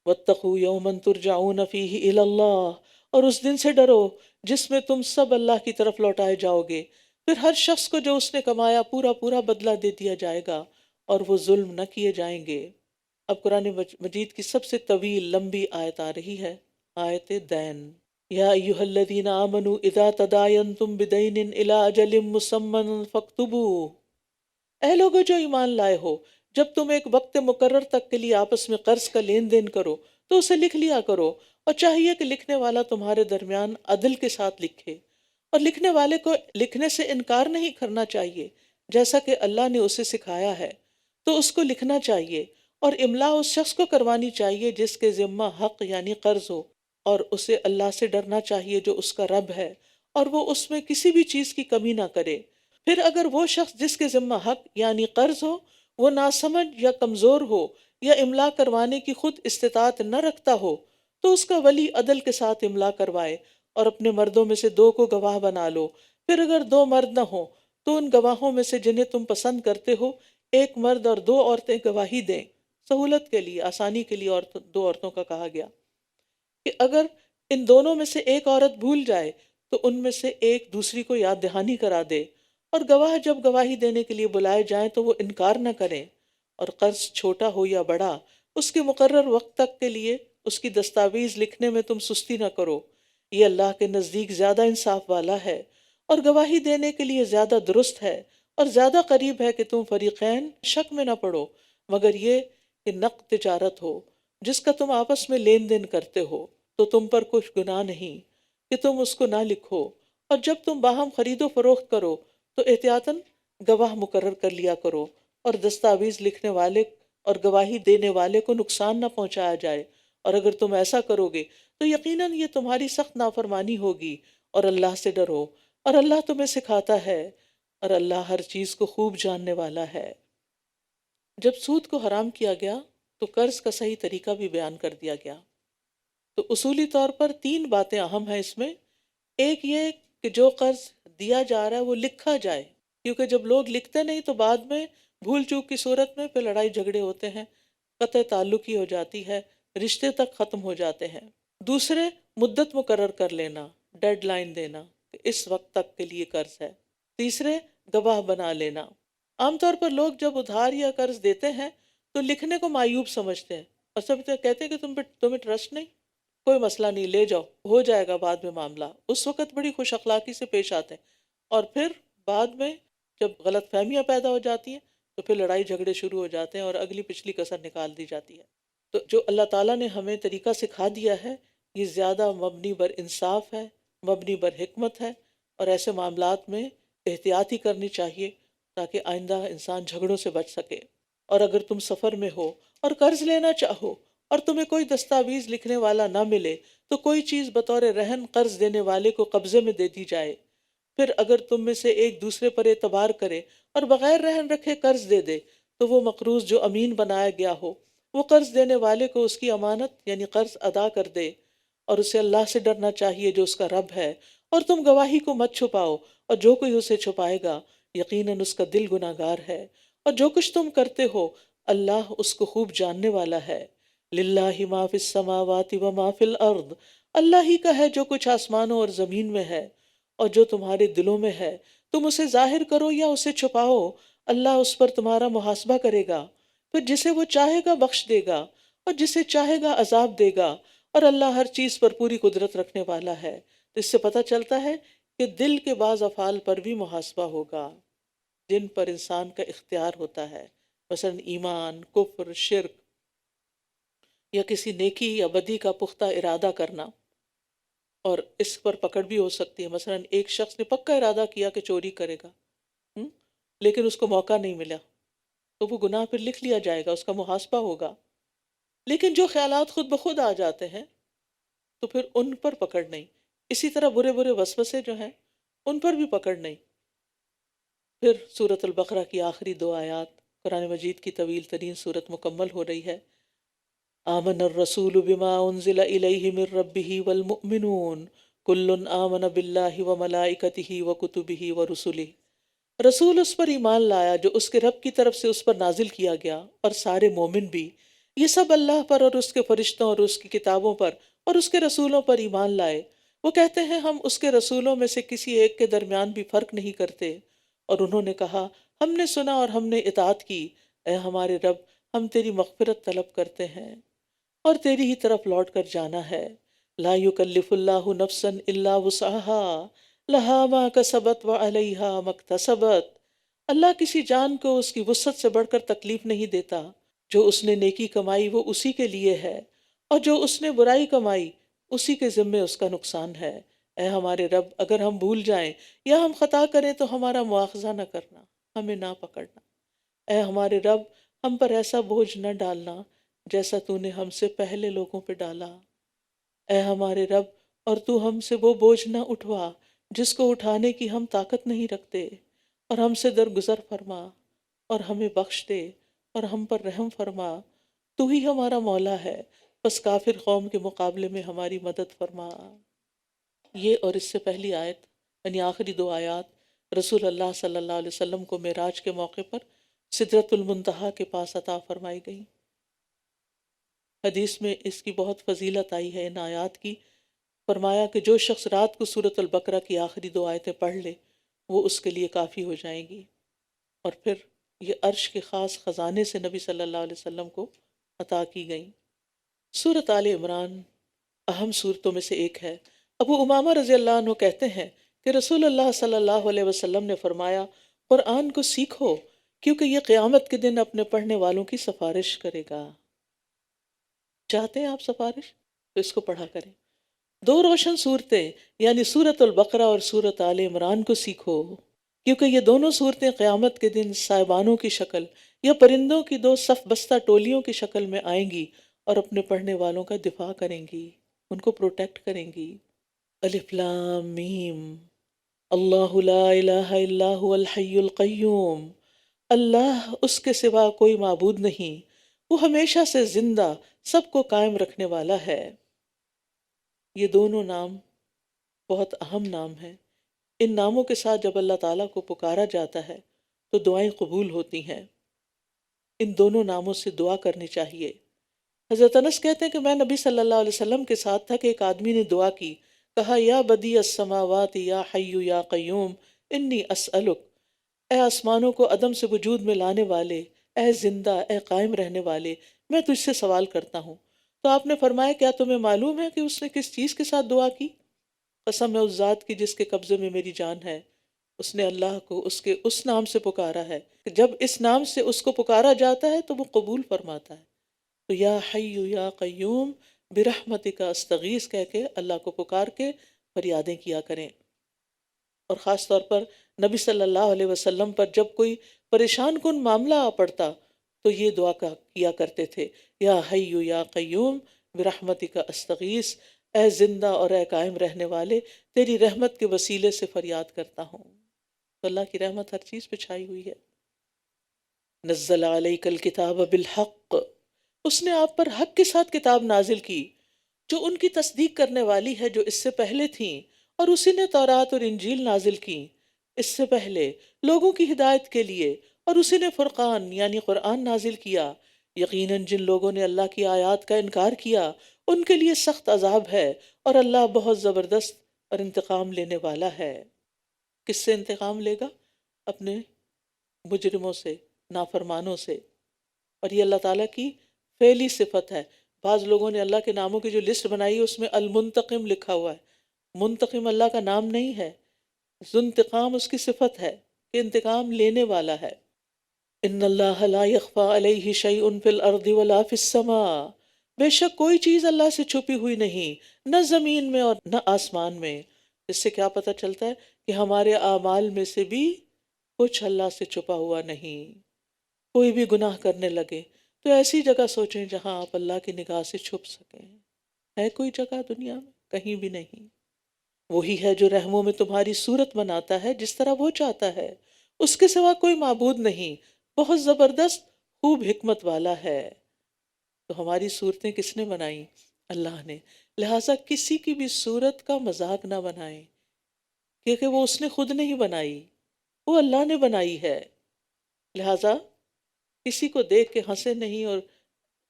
واتقوا یوما ترجعون فیہ الی اللہ، اور اس دن سے ڈرو جس میں تم سب اللہ کی طرف لوٹائے جاؤ گے، پھر ہر شخص کو جو اس نے کمایا پورا پورا بدلہ دے دیا جائے گا، اور وہ ظلم نہ کیے جائیں گے۔ اب قرآن مجید کی سب سے طویل لمبی آیت آ رہی ہے، آیت دین۔ یا ایہا الذین آمنوا اذا تداینتم بدین الی اجل مسمی فاکتبوہ، اے لوگو جو ایمان لائے ہو، جب تم ایک وقت مقرر تک کے لیے آپس میں قرض کا لین دین کرو تو اسے لکھ لیا کرو، اور چاہیے کہ لکھنے والا تمہارے درمیان عدل کے ساتھ لکھے، اور لکھنے والے کو لکھنے سے انکار نہیں کرنا چاہیے، جیسا کہ اللہ نے اسے سکھایا ہے تو اس کو لکھنا چاہیے، اور املا اس شخص کو کروانی چاہیے جس کے ذمہ حق یعنی قرض ہو، اور اسے اللہ سے ڈرنا چاہیے جو اس کا رب ہے، اور وہ اس میں کسی بھی چیز کی کمی نہ کرے۔ پھر اگر وہ شخص جس کے ذمہ حق یعنی قرض ہو وہ ناسمجھ یا کمزور ہو یا املا کروانے کی خود استطاعت نہ رکھتا ہو تو اس کا ولی عدل کے ساتھ املا کروائے، اور اپنے مردوں میں سے 2 کو گواہ بنا لو۔ پھر اگر 2 مرد نہ ہوں تو ان گواہوں میں سے جنہیں تم پسند کرتے ہو 1 مرد اور 2 عورتیں گواہی دیں، سہولت کے لیے، آسانی کے لیے 2 عورتوں کا کہا گیا کہ اگر ان دونوں میں سے ایک عورت بھول جائے تو ان میں سے ایک دوسری کو یاد دہانی کرا دے، اور گواہ جب گواہی دینے کے لیے بلائے جائیں تو وہ انکار نہ کریں، اور قرض چھوٹا ہو یا بڑا اس کے مقرر وقت تک کے لیے اس کی دستاویز لکھنے میں تم سستی نہ کرو، یہ اللہ کے نزدیک زیادہ انصاف والا ہے، اور گواہی دینے کے لیے زیادہ درست ہے، اور زیادہ قریب ہے کہ تم فریقین شک میں نہ پڑو، مگر یہ کہ نقد تجارت ہو جس کا تم آپس میں لین دین کرتے ہو تو تم پر کچھ گناہ نہیں کہ تم اس کو نہ لکھو، اور جب تم باہم خرید و فروخت کرو تو احتیاطاً گواہ مقرر کر لیا کرو، اور دستاویز لکھنے والے اور گواہی دینے والے کو نقصان نہ پہنچایا جائے، اور اگر تم ایسا کرو گے تو یقیناً یہ تمہاری سخت نافرمانی ہوگی، اور اللہ سے ڈرو، اور اللہ تمہیں سکھاتا ہے، اور اللہ ہر چیز کو خوب جاننے والا ہے۔ جب سود کو حرام کیا گیا تو قرض کا صحیح طریقہ بھی بیان کر دیا گیا۔ تو اصولی طور پر 3 باتیں اہم ہیں اس میں۔ ایک یہ کہ جو قرض دیا جا رہا ہے وہ لکھا جائے، کیونکہ جب لوگ لکھتے نہیں تو بعد میں بھول چوک کی صورت میں پھر لڑائی جھگڑے ہوتے ہیں، قطع تعلق ہی ہو جاتی ہے، رشتے تک ختم ہو جاتے ہیں۔ دوسرے، مدت مقرر کر لینا، ڈیڈ لائن دینا کہ اس وقت تک کے لیے قرض ہے۔ تیسرے، گواہ بنا لینا۔ عام طور پر لوگ جب ادھار یا قرض دیتے ہیں تو لکھنے کو معیوب سمجھتے ہیں، اور سب کہتے ہیں کہ تمہیں ٹرسٹ نہیں، کوئی مسئلہ نہیں، لے جاؤ، ہو جائے گا بعد میں معاملہ۔ اس وقت بڑی خوش اخلاقی سے پیش آتے ہیں، اور پھر بعد میں جب غلط فہمیاں پیدا ہو جاتی ہیں تو پھر لڑائی جھگڑے شروع ہو جاتے ہیں اور اگلی پچھلی کسر نکال دی جاتی ہے۔ تو جو اللہ تعالیٰ نے ہمیں طریقہ سکھا دیا ہے یہ زیادہ مبنی بر انصاف ہے، مبنی بر حکمت ہے، اور ایسے معاملات میں احتیاط ہی کرنی چاہیے تاکہ آئندہ انسان جھگڑوں سے بچ سکے۔ اور اگر تم سفر میں ہو اور قرض لینا چاہو اور تمہیں کوئی دستاویز لکھنے والا نہ ملے تو کوئی چیز بطور رہن قرض دینے والے کو قبضے میں دے دی جائے۔ پھر اگر تم میں سے ایک دوسرے پر اعتبار کرے اور بغیر رہن رکھے قرض دے دے تو وہ مقروض جو امین بنایا گیا ہو وہ قرض دینے والے کو اس کی امانت یعنی قرض ادا کر دے، اور اسے اللہ سے ڈرنا چاہیے جو اس کا رب ہے، اور تم گواہی کو مت چھپاؤ، اور جو کوئی اسے چھپائے گا یقیناً اس کا دل گناہگار ہے، اور جو کچھ تم کرتے ہو اللہ اس کو خوب جاننے والا ہے۔ للہ ما فی السماوات و ما فی الارض، اللہ ہی کا ہے جو کچھ آسمانوں اور زمین میں ہے، اور جو تمہارے دلوں میں ہے تم اسے ظاہر کرو یا اسے چھپاؤ اللہ اس پر تمہارا محاسبہ کرے گا، پھر جسے وہ چاہے گا بخش دے گا اور جسے چاہے گا عذاب دے گا، اور اللہ ہر چیز پر پوری قدرت رکھنے والا ہے۔ تو اس سے پتہ چلتا ہے کہ دل کے بعض افعال پر بھی محاسبہ ہوگا جن پر انسان کا اختیار ہوتا ہے، مثلا ایمان، کفر، شرک، یا کسی نیکی یا بدی کا پختہ ارادہ کرنا، اور اس پر پکڑ بھی ہو سکتی ہے۔ مثلا ایک شخص نے پکا ارادہ کیا کہ چوری کرے گا، لیکن اس کو موقع نہیں ملا تو وہ گناہ پھر لکھ لیا جائے گا، اس کا محاسبہ ہوگا۔ لیکن جو خیالات خود بخود آ جاتے ہیں تو پھر ان پر پکڑ نہیں۔ اسی طرح برے برے وسوسے جو ہیں ان پر بھی پکڑ نہیں۔ پھر سورۃ البقرہ کی آخری 2 آیات، قرآن مجید کی طویل ترین سورت مکمل ہو رہی ہے۔ آمن الرسول بما انزل الیہ من ربہ والمؤمنون کل آمن باللہ وملائکتہ وکتبہ ورسلہ، رسول اس پر ایمان لایا جو اس کے رب کی طرف سے اس پر نازل کیا گیا، اور سارے مومن بھی، یہ سب اللہ پر اور اس کے فرشتوں اور اس کی کتابوں پر اور اس کے رسولوں پر ایمان لائے۔ وہ کہتے ہیں ہم اس کے رسولوں میں سے کسی ایک کے درمیان بھی فرق نہیں کرتے۔ اور انہوں نے کہا ہم نے سنا اور ہم نے اطاعت کی، اے ہمارے رب ہم تیری مغفرت طلب کرتے ہیں اور تیری ہی طرف لوٹ کر جانا ہے۔ لا یکلف اللہ نفسا الا وسعها لها ما کسبت وعلیہا ما اکتسبت۔ اللہ کسی جان کو اس کی وسعت سے بڑھ کر تکلیف نہیں دیتا۔ جو اس نے نیکی کمائی وہ اسی کے لیے ہے، اور جو اس نے برائی کمائی اسی کے ذمے اس کا نقصان ہے۔ اے ہمارے رب اگر ہم بھول جائیں یا ہم خطا کریں تو ہمارا مواخذہ نہ کرنا، ہمیں نہ پکڑنا۔ اے ہمارے رب ہم پر ایسا بوجھ نہ ڈالنا جیسا تو نے ہم سے پہلے لوگوں پہ ڈالا۔ اے ہمارے رب اور تو ہم سے وہ بوجھ نہ اٹھوا جس کو اٹھانے کی ہم طاقت نہیں رکھتے، اور ہم سے درگزر فرما اور ہمیں بخش دے اور ہم پر رحم فرما۔ تو ہی ہمارا مولا ہے، بس کافر قوم کے مقابلے میں ہماری مدد فرما۔ یہ اور اس سے پہلی آیت یعنی آخری دو آیات رسول اللہ صلی اللہ علیہ وسلم کو معراج کے موقع پر سدرۃ المنتہا کے پاس عطا فرمائی گئی۔ حدیث میں اس کی بہت فضیلت آئی ہے ان آیات کی۔ فرمایا کہ جو شخص رات کو سورۃ البقرہ کی آخری دو آیتیں پڑھ لے وہ اس کے لیے کافی ہو جائیں گی، اور پھر یہ عرش کے خاص خزانے سے نبی صلی اللہ علیہ وسلم کو عطا کی گئیں۔ سورۃ آل عمران اہم صورتوں میں سے ایک ہے۔ ابو امامہ رضی اللہ عنہ کہتے ہیں کہ رسول اللہ صلی اللہ علیہ وسلم نے فرمایا قرآن کو سیکھو کیونکہ یہ قیامت کے دن اپنے پڑھنے والوں کی سفارش کرے گا۔ چاہتے ہیں آپ سفارش تو اس کو پڑھا کریں۔ دو روشن صورتیں یعنی سورۃ البقرہ اور سورۃ آل عمران کو سیکھو کیونکہ یہ دونوں صورتیں قیامت کے دن سائبانوں کی شکل یا پرندوں کی دو صف بستہ ٹولیوں کی شکل میں آئیں گی اور اپنے پڑھنے والوں کا دفاع کریں گی، ان کو پروٹیکٹ کریں گی۔ الف لام میم، اللہ لا الہ الا هو الحی القیوم، اللہ اس کے سوا کوئی معبود نہیں، وہ ہمیشہ سے زندہ سب کو قائم رکھنے والا ہے۔ یہ دونوں نام بہت اہم نام ہیں۔ ان ناموں کے ساتھ جب اللہ تعالیٰ کو پکارا جاتا ہے تو دعائیں قبول ہوتی ہیں۔ ان دونوں ناموں سے دعا کرنی چاہیے۔ حضرت انس کہتے ہیں کہ میں نبی صلی اللہ علیہ وسلم کے ساتھ تھا کہ ایک آدمی نے دعا کی، کہا یا بدیع السماوات یا حی یا قیوم انی اسألک، اے آسمانوں کو عدم سے وجود میں لانے والے، اے زندہ اے قائم رہنے والے، میں تجھ سے سوال کرتا ہوں۔ تو آپ نے فرمایا کیا تمہیں معلوم ہے کہ اس نے کس چیز کے ساتھ دعا کی؟ قسم ہے اس ذات کی جس کے قبضے میں میری جان ہے، اس نے اللہ کو اس کے اس نام سے پکارا ہے کہ جب اس نام سے اس کو پکارا جاتا ہے تو وہ قبول فرماتا ہے۔ تو یا حی یا قیوم برحمتک استغیث کہہ کے اللہ کو پکار کے فریادیں کیا کریں۔ اور خاص طور پر نبی صلی اللہ علیہ وسلم پر جب کوئی پریشان کن معاملہ آ پڑتا تو یہ دعا کیا کرتے تھے، یا حی یا قیوم برحمتک استغیث، اے زندہ اور اے قائم رہنے والے تیری رحمت کے وسیلے سے فریاد کرتا ہوں۔ تو اللہ کی رحمت ہر چیز پہ چھائی ہوئی ہے۔ نزل علیک الکتاب بالحق، اس نے آپ پر حق کے ساتھ کتاب نازل کی جو ان کی تصدیق کرنے والی ہے جو اس سے پہلے تھیں، اور اسی نے تورات اور انجیل نازل کی اس سے پہلے لوگوں کی ہدایت کے لیے، اور اسی نے فرقان یعنی قرآن نازل کیا۔ یقیناً جن لوگوں نے اللہ کی آیات کا انکار کیا ان کے لیے سخت عذاب ہے، اور اللہ بہت زبردست اور انتقام لینے والا ہے۔ کس سے انتقام لے گا؟ اپنے مجرموں سے، نافرمانوں سے۔ اور یہ اللہ تعالیٰ کی فعلی صفت ہے۔ بعض لوگوں نے اللہ کے ناموں کی جو لسٹ بنائی ہے اس میں المنتقم لکھا ہوا ہے۔ منتقم اللہ کا نام نہیں ہے، ذو انتقام اس کی صفت ہے کہ انتقام لینے والا ہے۔ ان اللہ لا یخفی علیہ شیء فی الارض ولا فی السماء، بے شک کوئی چیز اللہ سے چھپی ہوئی نہیں، نہ زمین میں اور نہ آسمان میں۔ اس سے کیا پتہ چلتا ہے کہ ہمارے اعمال میں سے بھی کچھ اللہ سے چھپا ہوا نہیں۔ کوئی بھی گناہ کرنے لگے تو ایسی جگہ سوچیں جہاں آپ اللہ کی نگاہ سے چھپ سکیں۔ ہے کوئی جگہ دنیا میں؟ کہیں بھی نہیں۔ وہی ہے جو رحموں میں تمہاری صورت بناتا ہے جس طرح وہ چاہتا ہے، اس کے سوا کوئی معبود نہیں، بہت زبردست خوب حکمت والا ہے۔ تو ہماری صورتیں کس نے بنائی؟ اللہ نے۔ لہٰذا کسی کی بھی صورت کا مذاق نہ بنائیں، کیونکہ وہ اس نے خود نہیں بنائی، وہ اللہ نے بنائی ہے۔ لہٰذا کسی کو دیکھ کے ہنسے نہیں اور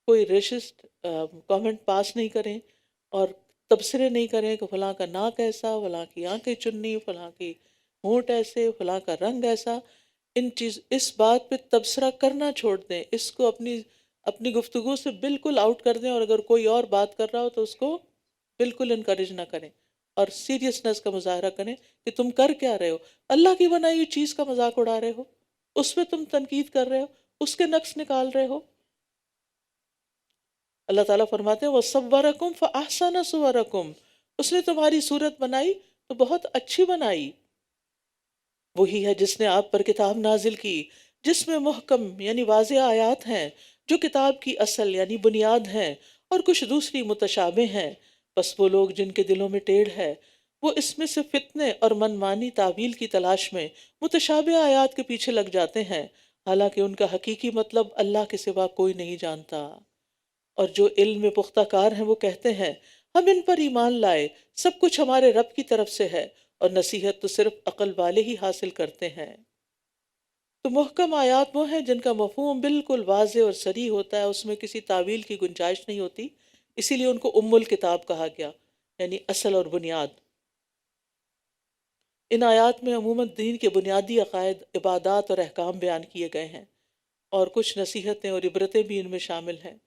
کوئی ریشسٹ کامنٹ پاس نہیں کریں اور تبصرے نہیں کریں کہ فلاں کا ناک ایسا، فلاں کی آنکھیں چننی، فلاں کی ہونٹ ایسے، فلاں کا رنگ ایسا. اس بات پہ تبصرہ کرنا چھوڑ دیں، اس کو اپنی گفتگو سے بالکل آؤٹ کر دیں، اور اگر کوئی اور بات کر رہا ہو تو اس کو بالکل انکریج نہ کریں اور سیریسنس کا مظاہرہ کریں کہ تم کر کیا رہے ہو. اللہ کی بنائی ہوئی چیز کا مذاق اڑا رہے ہو، اس پہ تم تنقید کر رہے ہو، اس کے نقص نکال رہے ہو. اللہ تعالیٰ فرماتے ہیں وَصَوَّرَكُمْ فَأَحْسَنَ صُوَرَكُمْ، اس نے تمہاری صورت بنائی تو بہت اچھی بنائی. وہی ہے جس نے آپ پر کتاب نازل کی جس میں محکم یعنی واضح آیات ہیں جو کتاب کی اصل یعنی بنیاد ہیں، اور کچھ دوسری متشابہ ہیں. بس وہ لوگ جن کے دلوں میں ٹیڑھ ہے وہ اس میں سے فتنے اور منمانی تعویل کی تلاش میں متشابہ آیات کے پیچھے لگ جاتے ہیں، حالانکہ ان کا حقیقی مطلب اللہ کے سوا کوئی نہیں جانتا. اور جو علم میں پختہ کار ہیں وہ کہتے ہیں ہم ان پر ایمان لائے، سب کچھ ہمارے رب کی طرف سے ہے، اور نصیحت تو صرف عقل والے ہی حاصل کرتے ہیں. تو محکم آیات وہ ہیں جن کا مفہوم بالکل واضح اور صریح ہوتا ہے، اس میں کسی تعویل کی گنجائش نہیں ہوتی، اسی لیے ان کو ام الکتاب کہا گیا، یعنی اصل اور بنیاد. ان آیات میں عموماً دین کے بنیادی عقائد، عبادات اور احکام بیان کیے گئے ہیں، اور کچھ نصیحتیں اور عبرتیں بھی ان میں شامل ہیں.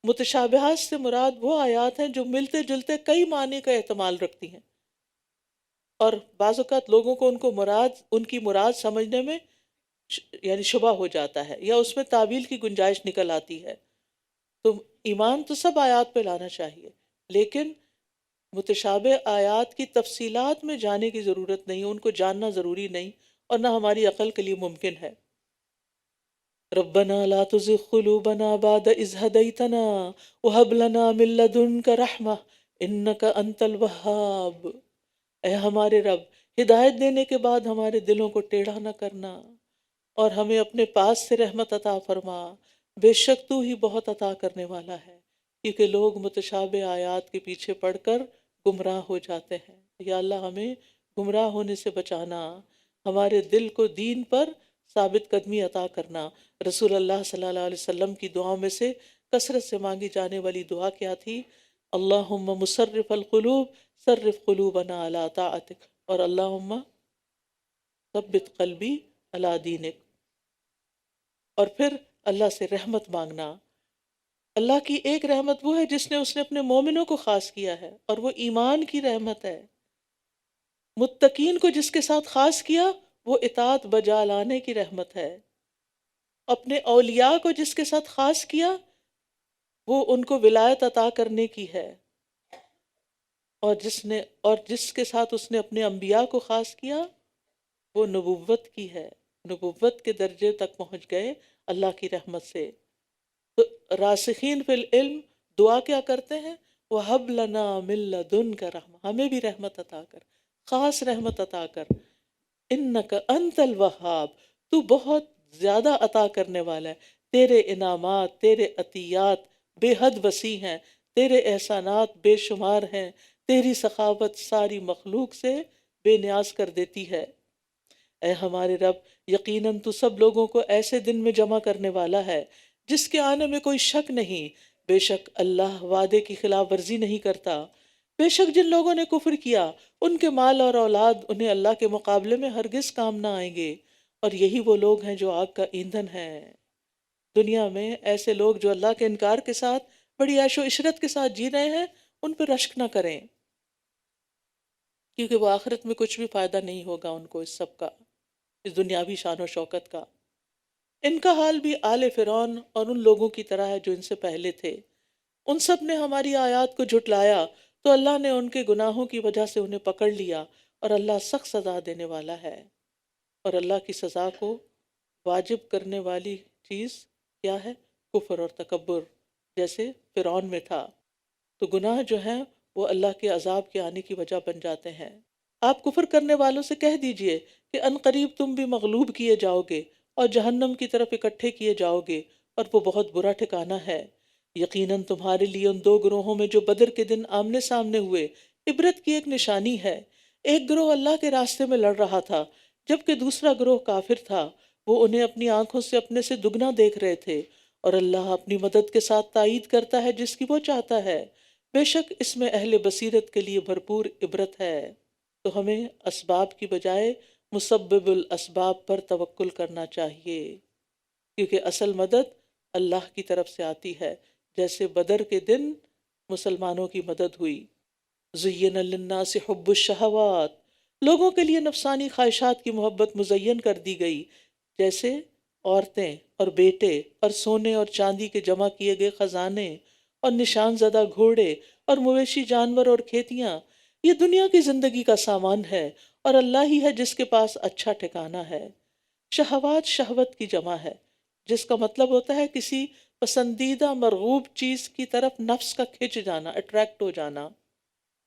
متشابہات سے مراد وہ آیات ہیں جو ملتے جلتے کئی معنی کا احتمال رکھتی ہیں، اور بعض اوقات لوگوں کو ان کی مراد سمجھنے میں یعنی شبہ ہو جاتا ہے، یا اس میں تعویل کی گنجائش نکل آتی ہے. تو ایمان تو سب آیات پہ لانا چاہیے، لیکن متشابہ آیات کی تفصیلات میں جانے کی ضرورت نہیں، ان کو جاننا ضروری نہیں، اور نہ ہماری عقل کے لیے ممکن ہے. ربنا لا تزغ قلوبنا بعد إذ هديتنا وهب لنا من لدنك رحمة إنك أنت الوهاب. اے ہمارے رب، ہدایت دینے کے بعد ہمارے دلوں کو ٹیڑھا نہ کرنا، اور ہمیں اپنے پاس سے رحمت عطا فرما، بے شک تو ہی بہت عطا کرنے والا ہے. کیونکہ لوگ متشابہ آیات کے پیچھے پڑھ کر گمراہ ہو جاتے ہیں. یا اللہ ہمیں گمراہ ہونے سے بچانا، ہمارے دل کو دین پر ثابت قدمی عطا کرنا. رسول اللہ صلی اللہ علیہ وسلم کی دعاؤں میں سے کثرت سے مانگی جانے والی دعا کیا تھی؟ اللہم مصرف القلوب صرف قلوبنا علی طاعتک، اور اللہم ثبت قلبی علی دینک. اور پھر اللہ سے رحمت مانگنا. اللہ کی ایک رحمت وہ ہے جس نے اپنے مومنوں کو خاص کیا ہے، اور وہ ایمان کی رحمت ہے. متقین کو جس کے ساتھ خاص کیا وہ اطاعت بجا لانے کی رحمت ہے. اپنے اولیاء کو جس کے ساتھ خاص کیا وہ ان کو ولایت عطا کرنے کی ہے، اور جس کے ساتھ اس نے اپنے انبیاء کو خاص کیا وہ نبوت کی ہے. نبوت کے درجے تک پہنچ گئے اللہ کی رحمت سے. تو راسخین فی العلم دعا کیا کرتے ہیں؟ وَهَبْ لَنَا مِن لَدُنْكَ رَحْمَةً، ہمیں بھی رحمت عطا کر، خاص رحمت عطا کر. اِنَّكَ أَنْتَ الْوَهَّابُ، تو بہت زیادہ عطا کرنے والا ہے. تیرے انعامات، تیرے عطیات بے حد وسیع ہیں، تیرے احسانات بے شمار ہیں، تیری سخاوت ساری مخلوق سے بے نیاز کر دیتی ہے. اے ہمارے رب، یقیناً تو سب لوگوں کو ایسے دن میں جمع کرنے والا ہے جس کے آنے میں کوئی شک نہیں. بے شک اللہ وعدے کی خلاف ورزی نہیں کرتا. بے شک جن لوگوں نے کفر کیا ان کے مال اور اولاد انہیں اللہ کے مقابلے میں ہرگز کام نہ آئیں گے، اور یہی وہ لوگ ہیں جو آگ کا ایندھن ہیں. دنیا میں ایسے لوگ جو اللہ کے انکار کے ساتھ بڑی عیش و عشرت کے ساتھ جی رہے ہیں ان پہ رشک نہ کریں، کیونکہ وہ آخرت میں کچھ بھی فائدہ نہیں ہوگا ان کو اس سب کا، اس دنیاوی شان و شوکت کا. ان کا حال بھی آل فرعون اور ان لوگوں کی طرح ہے جو ان سے پہلے تھے. ان سب نے ہماری آیات کو جھٹلایا تو اللہ نے ان کے گناہوں کی وجہ سے انہیں پکڑ لیا، اور اللہ سخت سزا دینے والا ہے. اور اللہ کی سزا کو واجب کرنے والی چیز کیا ہے؟ کفر اور تکبر، جیسے فرعون میں تھا. تو گناہ جو ہیں وہ اللہ کے عذاب کے آنے کی وجہ بن جاتے ہیں. آپ کفر کرنے والوں سے کہہ دیجئے کہ ان قریب تم بھی مغلوب کیے جاؤ گے اور جہنم کی طرف اکٹھے کیے جاؤ گے، اور وہ بہت برا ٹھکانہ ہے. یقیناً تمہارے لیے ان دو گروہوں میں جو بدر کے دن آمنے سامنے ہوئے عبرت کی ایک نشانی ہے. ایک گروہ اللہ کے راستے میں لڑ رہا تھا جبکہ دوسرا گروہ کافر تھا. وہ انہیں اپنی آنکھوں سے اپنے سے دگنا دیکھ رہے تھے، اور اللہ اپنی مدد کے ساتھ تائید کرتا ہے جس کی وہ چاہتا ہے، بے شک اس میں اہل بصیرت کے لیے بھرپور عبرت ہے۔ تو ہمیں اسباب کی بجائے مسبب الاسباب پر توکل کرنا چاہیے، کیونکہ اصل مدد اللہ کی طرف سے آتی ہے، جیسے بدر کے دن مسلمانوں کی مدد ہوئی۔ زین للناس حب الشہوات، لوگوں کے لیے نفسانی خواہشات کی محبت مزین کر دی گئی، جیسے عورتیں اور بیٹے اور سونے اور چاندی کے جمع کیے گئے خزانے اور نشان زدہ گھوڑے اور مویشی جانور اور کھیتیاں، یہ دنیا کی زندگی کا سامان ہے اور اللہ ہی ہے جس کے پاس اچھا ٹھکانہ ہے۔ شہوات شہوت کی جمع ہے، جس کا مطلب ہوتا ہے کسی پسندیدہ مرغوب چیز کی طرف نفس کا کھنچ جانا، اٹریکٹ ہو جانا۔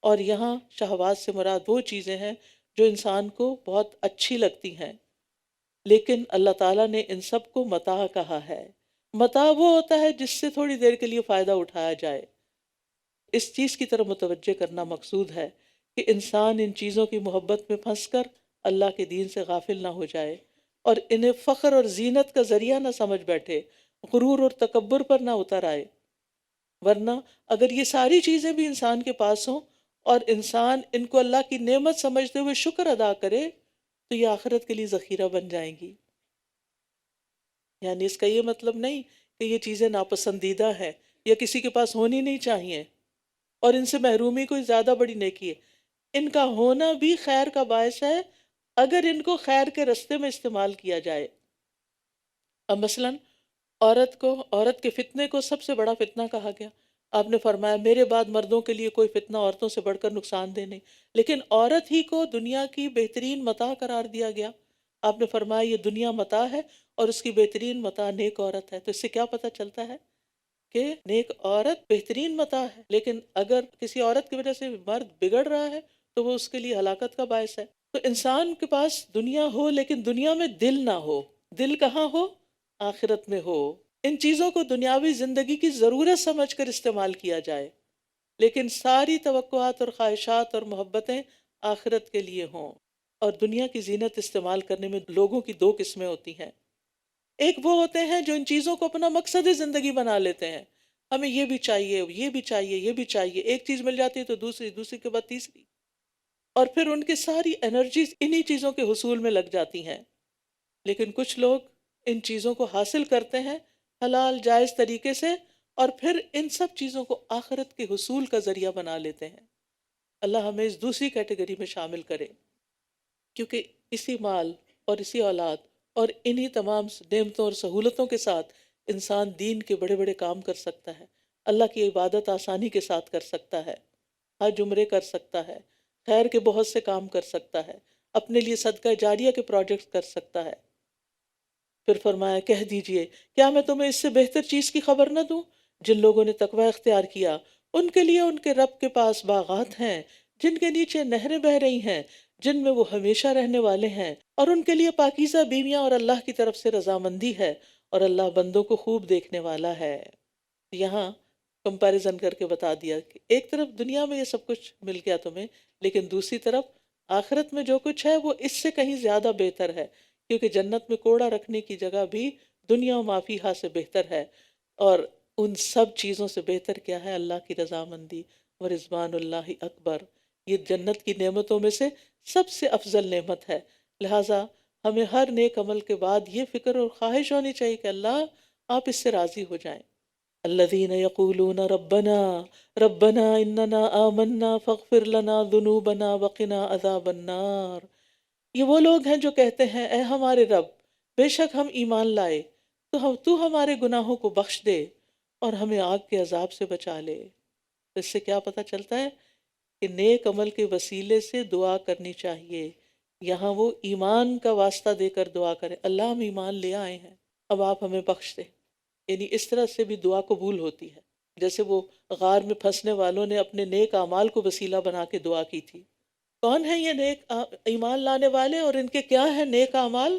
اور یہاں شہوات سے مراد وہ چیزیں ہیں جو انسان کو بہت اچھی لگتی ہیں، لیکن اللہ تعالیٰ نے ان سب کو متاع کہا ہے۔ متاع وہ ہوتا ہے جس سے تھوڑی دیر کے لیے فائدہ اٹھایا جائے۔ اس چیز کی طرف متوجہ کرنا مقصود ہے کہ انسان ان چیزوں کی محبت میں پھنس کر اللہ کے دین سے غافل نہ ہو جائے اور انہیں فخر اور زینت کا ذریعہ نہ سمجھ بیٹھے، غرور اور تکبر پر نہ اتر آئے۔ ورنہ اگر یہ ساری چیزیں بھی انسان کے پاس ہوں اور انسان ان کو اللہ کی نعمت سمجھتے ہوئے شکر ادا کرے تو یہ آخرت کے لیے ذخیرہ بن جائیں گی۔ یعنی اس کا یہ مطلب نہیں کہ یہ چیزیں ناپسندیدہ ہیں یا کسی کے پاس ہونی نہیں چاہیے اور ان سے محرومی کوئی زیادہ بڑی نیکی ہے۔ ان کا ہونا بھی خیر کا باعث ہے اگر ان کو خیر کے رستے میں استعمال کیا جائے۔ اب مثلاً عورت کے فتنے کو سب سے بڑا فتنہ کہا گیا۔ آپ نے فرمایا میرے بعد مردوں کے لیے کوئی فتنہ عورتوں سے بڑھ کر نقصان دہ نہیں، لیکن عورت ہی کو دنیا کی بہترین متاع قرار دیا گیا۔ آپ نے فرمایا یہ دنیا متاع ہے اور اس کی بہترین متاع نیک عورت ہے۔ تو اس سے کیا پتہ چلتا ہے کہ نیک عورت بہترین متاع ہے، لیکن اگر کسی عورت کی وجہ سے مرد بگڑ رہا ہے تو وہ اس کے لیے ہلاکت کا باعث ہے۔ تو انسان کے پاس دنیا ہو لیکن دنیا میں دل نہ ہو۔ دل کہاں ہو؟ آخرت میں ہو۔ ان چیزوں کو دنیاوی زندگی کی ضرورت سمجھ کر استعمال کیا جائے، لیکن ساری توقعات اور خواہشات اور محبتیں آخرت کے لیے ہوں۔ اور دنیا کی زینت استعمال کرنے میں لوگوں کی دو قسمیں ہوتی ہیں۔ ایک وہ ہوتے ہیں جو ان چیزوں کو اپنا مقصد زندگی بنا لیتے ہیں، ہمیں یہ بھی چاہیے، یہ بھی چاہیے، یہ بھی چاہیے، ایک چیز مل جاتی ہے تو دوسری، دوسری کے بعد تیسری، اور پھر ان کی ساری انرجیز انہی چیزوں کے حصول میں لگ جاتی ہیں۔ لیکن کچھ لوگ ان چیزوں کو حاصل کرتے ہیں حلال جائز طریقے سے، اور پھر ان سب چیزوں کو آخرت کے حصول کا ذریعہ بنا لیتے ہیں۔ اللہ ہمیں اس دوسری کیٹیگری میں شامل کرے، کیونکہ اسی مال اور اسی اولاد اور انہی تمام نعمتوں اور سہولتوں کے ساتھ انسان دین کے بڑے بڑے کام کر سکتا ہے، اللہ کی عبادت آسانی کے ساتھ کر سکتا ہے، حج عمرے کر سکتا ہے، خیر کے بہت سے کام کر سکتا ہے، اپنے لیے صدقہ جاریہ کے پروجیکٹس کر سکتا ہے۔ پھر فرمایا کہہ دیجئے کیا میں تمہیں اس سے بہتر چیز کی خبر نہ دوں؟ جن لوگوں نے تقوی اختیار کیا ان کے لیے ان کے رب کے پاس باغات ہیں جن کے نیچے نہریں بہہ رہی ہیں، جن میں وہ ہمیشہ رہنے والے ہیں، اور ان کے لیے پاکیزہ بیویاں اور اللہ کی طرف سے رضامندی ہے، اور اللہ بندوں کو خوب دیکھنے والا ہے۔ یہاں کمپیریزن کر کے بتا دیا کہ ایک طرف دنیا میں یہ سب کچھ مل گیا تمہیں، لیکن دوسری طرف آخرت میں جو کچھ ہے وہ اس سے کہیں زیادہ بہتر ہے، کیونکہ جنت میں کوڑا رکھنے کی جگہ بھی دنیا و ما فیہا سے بہتر ہے، اور ان سب چیزوں سے بہتر کیا ہے؟ اللہ کی رضامندی، و رضوان اللہ اکبر۔ یہ جنت کی نعمتوں میں سے سب سے افضل نعمت ہے، لہٰذا ہمیں ہر نیک عمل کے بعد یہ فکر اور خواہش ہونی چاہیے کہ اللہ آپ اس سے راضی ہو جائیں۔ الذین یقولون ربنا ربنا اننا آمنا فاغفر لنا ذنوبنا وقنا عذاب النار۔ یہ وہ لوگ ہیں جو کہتے ہیں اے ہمارے رب، بے شک ہم ایمان لائے، تو ہمارے گناہوں کو بخش دے اور ہمیں آگ کے عذاب سے بچا لے۔ تو اس سے کیا پتہ چلتا ہے کہ نیک عمل کے وسیلے سے دعا کرنی چاہیے۔ یہاں وہ ایمان کا واسطہ دے کر دعا کریں، اللہ ہم ایمان لے آئے ہیں، اب آپ ہمیں بخش دیں۔ یعنی اس طرح سے بھی دعا قبول ہوتی ہے، جیسے وہ غار میں پھنسنے والوں نے اپنے نیک اعمال کو وسیلہ بنا کے دعا کی تھی۔ کون ہیں یہ نیک ایمان لانے والے اور ان کے کیا ہیں نیک اعمال؟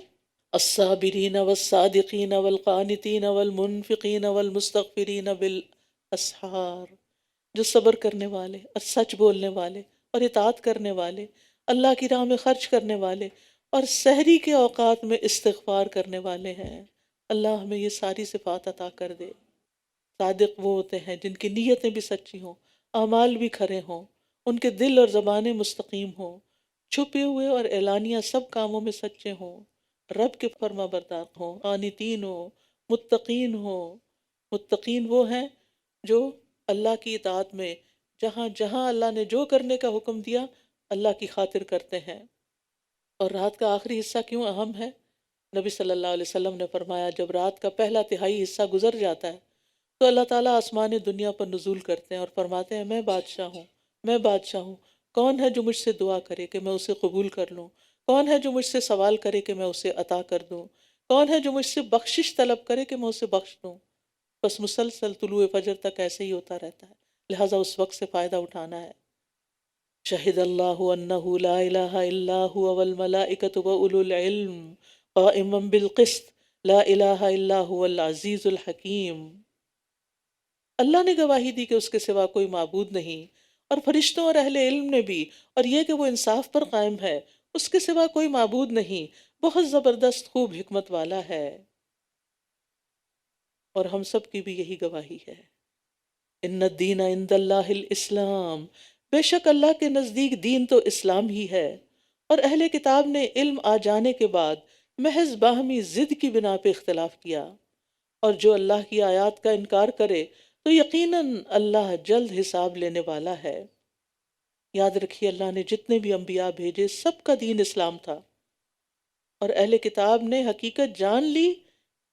الصابرین والصادقین والقانتین والمنفقین والمستغفرین بالاسحار، جو صبر کرنے والے اور سچ بولنے والے اور اطاعت کرنے والے، اللہ کی راہ میں خرچ کرنے والے اور سحری کے اوقات میں استغفار کرنے والے ہیں۔ اللہ ہمیں یہ ساری صفات عطا کر دے۔ صادق وہ ہوتے ہیں جن کی نیتیں بھی سچی ہوں، اعمال بھی کھرے ہوں، ان کے دل اور زبانیں مستقیم ہوں، چھپے ہوئے اور اعلانیہ سب کاموں میں سچے ہوں، رب کے فرما بردار ہوں، قانتین ہوں، متقین ہوں۔ متقین وہ ہیں جو اللہ کی اطاعت میں جہاں جہاں اللہ نے جو کرنے کا حکم دیا اللہ کی خاطر کرتے ہیں۔ اور رات کا آخری حصہ کیوں اہم ہے؟ نبی صلی اللہ علیہ وسلم نے فرمایا جب رات کا پہلا تہائی حصہ گزر جاتا ہے تو اللہ تعالیٰ آسمان دنیا پر نزول کرتے ہیں اور فرماتے ہیں میں بادشاہ ہوں، میں بادشاہ ہوں، کون ہے جو مجھ سے دعا کرے کہ میں اسے قبول کر لوں؟ کون ہے جو مجھ سے سوال کرے کہ میں اسے عطا کر دوں؟ کون ہے جو مجھ سے بخشش طلب کرے کہ میں اسے بخش دوں؟ بس مسلسل طلوع فجر تک ایسے ہی ہوتا رہتا ہے، لہٰذا اس وقت سے فائدہ اٹھانا ہے۔ شہد اللہ انہ لا الہ الا هو والملائکۃ واولو العلم قائما بالقسط لا الہ الا هو العزیز الحکیم۔ اللہ نے گواہی دی کہ اس کے سوا کوئی معبود نہیں، اور فرشتوں اور اہل علم نے بھی، اور یہ کہ وہ انصاف پر قائم ہے، اس کے سوا کوئی معبود نہیں، بہت زبردست خوب حکمت والا ہے۔ اور ہم سب کی بھی یہی گواہی ہے۔ ان الدین عند اللہ الاسلام، بے شک اللہ کے نزدیک دین تو اسلام ہی ہے۔ اور اہل کتاب نے علم آ جانے کے بعد محض باہمی ضد کی بنا پہ اختلاف کیا، اور جو اللہ کی آیات کا انکار کرے تو یقیناً اللہ جلد حساب لینے والا ہے۔ یاد رکھیے اللہ نے جتنے بھی انبیاء بھیجے سب کا دین اسلام تھا، اور اہل کتاب نے حقیقت جان لی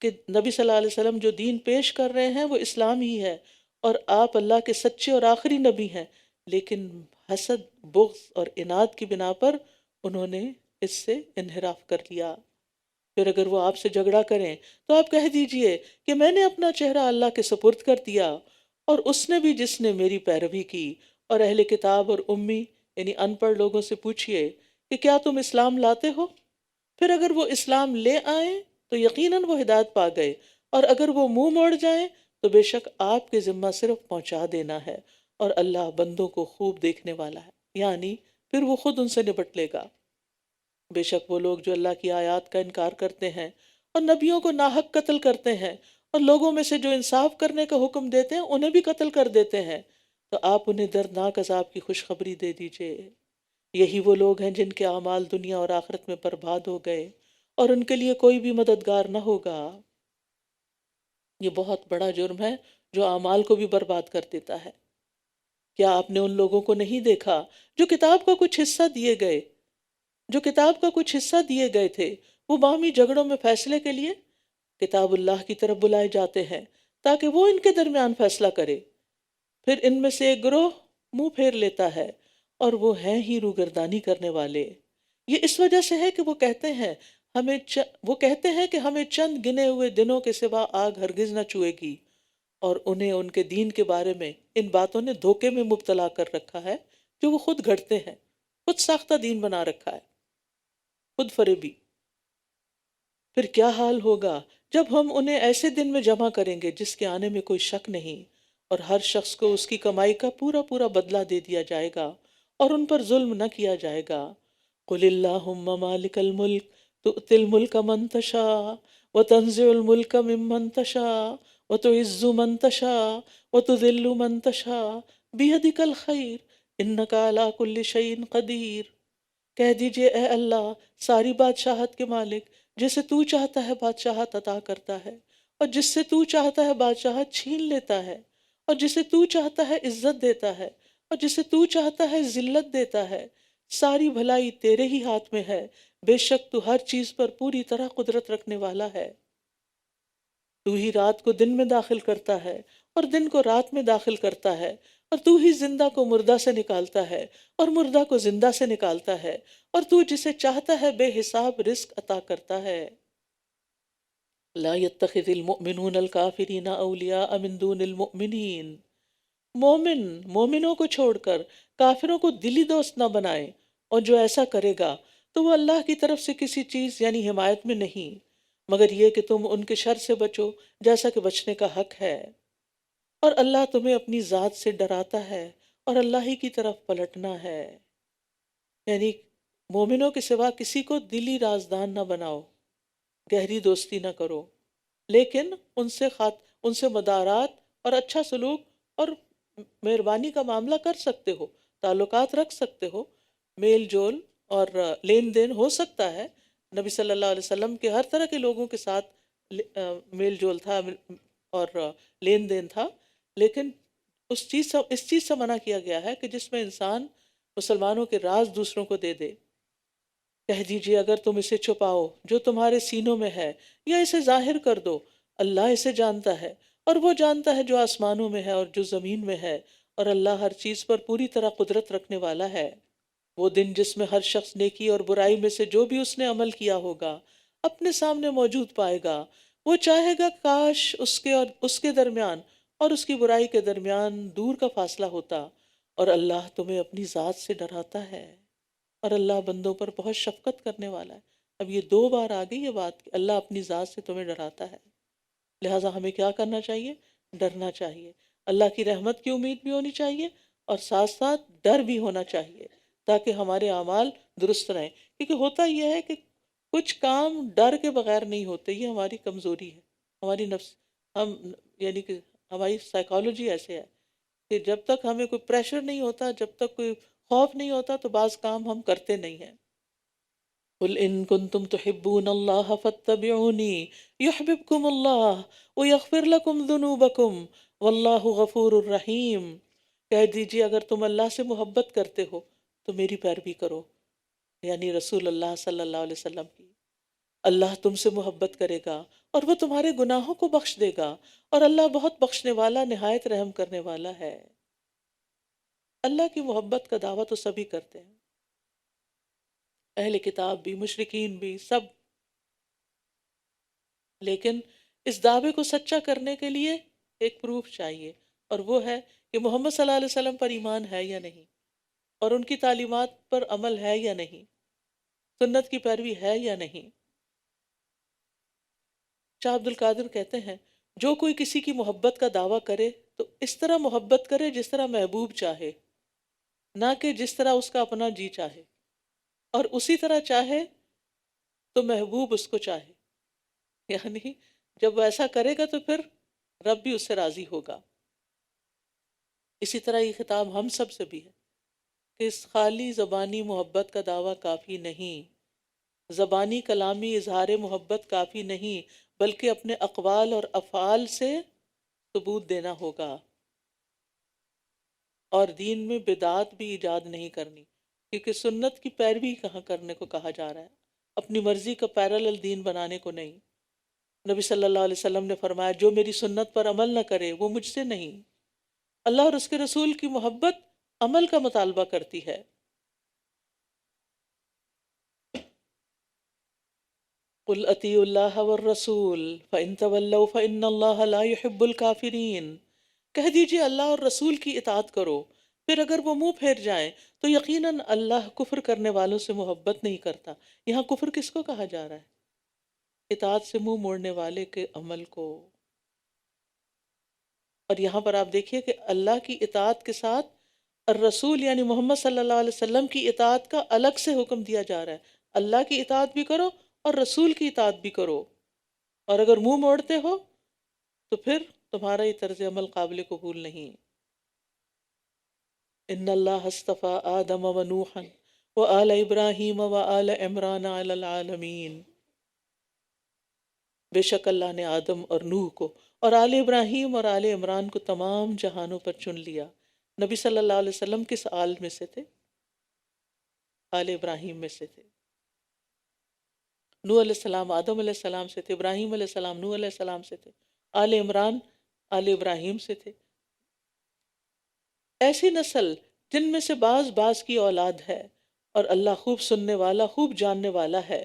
کہ نبی صلی اللہ علیہ وسلم جو دین پیش کر رہے ہیں وہ اسلام ہی ہے، اور آپ اللہ کے سچے اور آخری نبی ہیں، لیکن حسد، بغض اور اناد کی بنا پر انہوں نے اس سے انحراف کر لیا۔ پھر اگر وہ آپ سے جھگڑا کریں تو آپ کہہ دیجئے کہ میں نے اپنا چہرہ اللہ کے سپرد کر دیا، اور اس نے بھی جس نے میری پیروی کی۔ اور اہل کتاب اور امی یعنی ان پڑھ لوگوں سے پوچھئے کہ کیا تم اسلام لاتے ہو؟ پھر اگر وہ اسلام لے آئیں تو یقیناً وہ ہدایت پا گئے، اور اگر وہ منہ موڑ جائیں تو بے شک آپ کے ذمہ صرف پہنچا دینا ہے، اور اللہ بندوں کو خوب دیکھنے والا ہے، یعنی پھر وہ خود ان سے نپٹ لے گا۔ بے شک وہ لوگ جو اللہ کی آیات کا انکار کرتے ہیں اور نبیوں کو ناحق قتل کرتے ہیں، اور لوگوں میں سے جو انصاف کرنے کا حکم دیتے ہیں انہیں بھی قتل کر دیتے ہیں، تو آپ انہیں دردناک عذاب کی خوشخبری دے دیجئے۔ یہی وہ لوگ ہیں جن کے اعمال دنیا اور آخرت میں برباد ہو گئے، اور ان کے لیے کوئی بھی مددگار نہ ہوگا۔ یہ بہت بڑا جرم ہے جو اعمال کو بھی برباد کر دیتا ہے۔ کیا آپ نے ان لوگوں کو نہیں دیکھا جو کتاب کا کچھ حصہ دیے گئے، تھے، وہ باہمی جھگڑوں میں فیصلے کے لیے کتاب اللہ کی طرف بلائے جاتے ہیں تاکہ وہ ان کے درمیان فیصلہ کرے؟ پھر ان میں سے ایک گروہ منہ پھیر لیتا ہے، اور وہ ہیں ہی روگردانی کرنے والے۔ یہ اس وجہ سے ہے کہ وہ کہتے ہیں کہ ہمیں چند گنے ہوئے دنوں کے سوا آگ ہرگز نہ چھوئے گی، اور انہیں ان کے دین کے بارے میں ان باتوں نے دھوکے میں مبتلا کر رکھا ہے جو وہ خود گھڑتے ہیں، خود ساختہ دین بنا رکھا ہے، خود فریبی۔ پھر کیا حال ہوگا جب ہم انہیں ایسے دن میں جمع کریں گے جس کے آنے میں کوئی شک نہیں، اور ہر شخص کو اس کی کمائی کا پورا پورا بدلہ دے دیا جائے گا، اور ان پر ظلم نہ کیا جائے گا۔ قل اللہم مالک الملک تؤتی الملک من تشاء وتنزع الملک ممن تشاء وتعز من تشاء وتذل من تشاء بیدک الخیر انک علی کل شیء قدیر۔ کہہ دیجئے اے اللہ ساری بادشاہت کے مالک، جسے تو چاہتا ہے بادشاہت عطا کرتا ہے، اور جس سے تو چاہتا ہے بادشاہت چھین لیتا ہے، اور جسے تو چاہتا ہے عزت دیتا ہے، اور جسے تو چاہتا ہے ذلت دیتا ہے۔ ساری بھلائی تیرے ہی ہاتھ میں ہے، بے شک تو ہر چیز پر پوری طرح قدرت رکھنے والا ہے۔ تو ہی رات کو دن میں داخل کرتا ہے اور دن کو رات میں داخل کرتا ہے، اور تو ہی زندہ کو مردہ سے نکالتا ہے اور مردہ کو زندہ سے نکالتا ہے، اور تو جسے چاہتا ہے بے حساب رزق عطا کرتا ہے۔ لا يتخذ المؤمنون الكافرین اولیاء من دون المؤمنین، مومنوں کو چھوڑ کر کافروں کو دلی دوست نہ بنائے، اور جو ایسا کرے گا تو وہ اللہ کی طرف سے کسی چیز یعنی حمایت میں نہیں، مگر یہ کہ تم ان کے شر سے بچو جیسا کہ بچنے کا حق ہے، اور اللہ تمہیں اپنی ذات سے ڈراتا ہے، اور اللہ ہی کی طرف پلٹنا ہے۔ یعنی مومنوں کے سوا کسی کو دلی رازدان نہ بناؤ، گہری دوستی نہ کرو، لیکن ان سے مدارات اور اچھا سلوک اور مہربانی کا معاملہ کر سکتے ہو، تعلقات رکھ سکتے ہو، میل جول اور لین دین ہو سکتا ہے۔ نبی صلی اللہ علیہ وسلم کے ہر طرح کے لوگوں کے ساتھ میل جول تھا اور لین دین تھا، لیکن اس چیز سے منع کیا گیا ہے کہ جس میں انسان مسلمانوں کے راز دوسروں کو دے دے۔ کہہ دیجئے اگر تم اسے چھپاؤ جو تمہارے سینوں میں ہے یا اسے ظاہر کر دو، اللہ اسے جانتا ہے، اور وہ جانتا ہے جو آسمانوں میں ہے اور جو زمین میں ہے، اور اللہ ہر چیز پر پوری طرح قدرت رکھنے والا ہے۔ وہ دن جس میں ہر شخص نیکی اور برائی میں سے جو بھی اس نے عمل کیا ہوگا اپنے سامنے موجود پائے گا۔ وہ چاہے گا کاش اس کے درمیان اور اس کی برائی کے درمیان دور کا فاصلہ ہوتا، اور اللہ تمہیں اپنی ذات سے ڈراتا ہے، اور اللہ بندوں پر بہت شفقت کرنے والا ہے۔ اب یہ 2 بار آ گئی یہ بات کہ اللہ اپنی ذات سے تمہیں ڈراتا ہے، لہٰذا ہمیں کیا کرنا چاہیے؟ ڈرنا چاہیے، اللہ کی رحمت کی امید بھی ہونی چاہیے، اور ساتھ ساتھ ڈر بھی ہونا چاہیے، تاکہ ہمارے اعمال درست رہیں۔ کیونکہ ہوتا یہ ہے کہ کچھ کام ڈر کے بغیر نہیں ہوتے، یہ ہماری کمزوری ہے، ہماری نفس، ہم یعنی کہ ہماری سائیکالوجی ایسے ہے کہ جب تک ہمیں کوئی پریشر نہیں ہوتا، جب تک کوئی خوف نہیں ہوتا، تو بعض کام ہم کرتے نہیں ہیں۔ قل ان کنتم تحبون اللہ فاتبعونی یحببکم اللہ ویغفر لکم ذنوبکم واللہ غفور الرحیم۔ کہہ دیجیے اگر تم اللہ سے محبت کرتے ہو تو میری پیروی کرو، یعنی رسول اللہ صلی اللہ علیہ وسلم کی۔ اللہ تم سے محبت کرے گا اور وہ تمہارے گناہوں کو بخش دے گا، اور اللہ بہت بخشنے والا، نہایت رحم کرنے والا ہے۔ اللہ کی محبت کا دعویٰ تو سبھی کرتے ہیں، اہل کتاب بھی، مشرکین بھی، سب، لیکن اس دعوے کو سچا کرنے کے لیے ایک پروف چاہیے، اور وہ ہے کہ محمد صلی اللہ علیہ وسلم پر ایمان ہے یا نہیں، اور ان کی تعلیمات پر عمل ہے یا نہیں، سنت کی پیروی ہے یا نہیں۔ شاہ عبد القادر کہتے ہیں جو کوئی کسی کی محبت کا دعویٰ کرے تو اس طرح محبت کرے جس طرح محبوب چاہے، نہ کہ جس طرح اس کا اپنا جی چاہے، اور اسی طرح چاہے تو محبوب اس کو چاہے، یعنی جب وہ ایسا کرے گا تو پھر رب بھی اس سے راضی ہوگا۔ اسی طرح یہ خطاب ہم سب سے بھی ہے کہ اس خالی زبانی محبت کا دعویٰ کافی نہیں، زبانی کلامی اظہار محبت کافی نہیں، بلکہ اپنے اقوال اور افعال سے ثبوت دینا ہوگا، اور دین میں بدعات بھی ایجاد نہیں کرنی، کیونکہ سنت کی پیروی کہاں کرنے کو کہا جا رہا ہے، اپنی مرضی کا پیرالل دین بنانے کو نہیں۔ نبی صلی اللہ علیہ وسلم نے فرمایا جو میری سنت پر عمل نہ کرے وہ مجھ سے نہیں۔ اللہ اور اس کے رسول کی محبت عمل کا مطالبہ کرتی ہے۔ قل اطیعوا اللہ والرسول فإن تولوا فإن اللہ لا يحب الكافرین۔ کہہ دیجئے اللہ اور رسول کی اطاعت کرو، پھر اگر وہ منہ پھیر جائیں تو یقیناً اللہ کفر کرنے والوں سے محبت نہیں کرتا۔ یہاں کفر کس کو کہا جا رہا ہے؟ اطاعت سے منہ موڑنے والے کے عمل کو۔ اور یہاں پر آپ دیکھیے کہ اللہ کی اطاعت کے ساتھ الرسول یعنی محمد صلی اللہ علیہ وسلم کی اطاعت کا الگ سے حکم دیا جا رہا ہے۔ اللہ کی اطاعت بھی کرو اور رسول کی اطاعت بھی کرو، اور اگر منہ موڑتے ہو تو پھر تمہارا یہ طرز عمل قابل قبول نہیں۔ ان اللہ اصطفیٰ آدم و نوحا وآل ابراہیم وآل عمران علی العالمین۔ بے شک اللہ نے آدم اور نوح کو اور آل ابراہیم اور آل عمران کو تمام جہانوں پر چن لیا۔ نبی صلی اللہ علیہ وسلم کس آل میں سے تھے؟ آل ابراہیم میں سے تھے۔ نوح علیہ السلام آدم علیہ السلام سے تھے، ابراہیم علیہ السلام نوح علیہ السلام سے تھے، آل عمران آل ابراہیم سے تھے۔ ایسی نسل جن میں سے بعض بعض کی اولاد ہے، اور اللہ خوب سننے والا، خوب جاننے والا ہے۔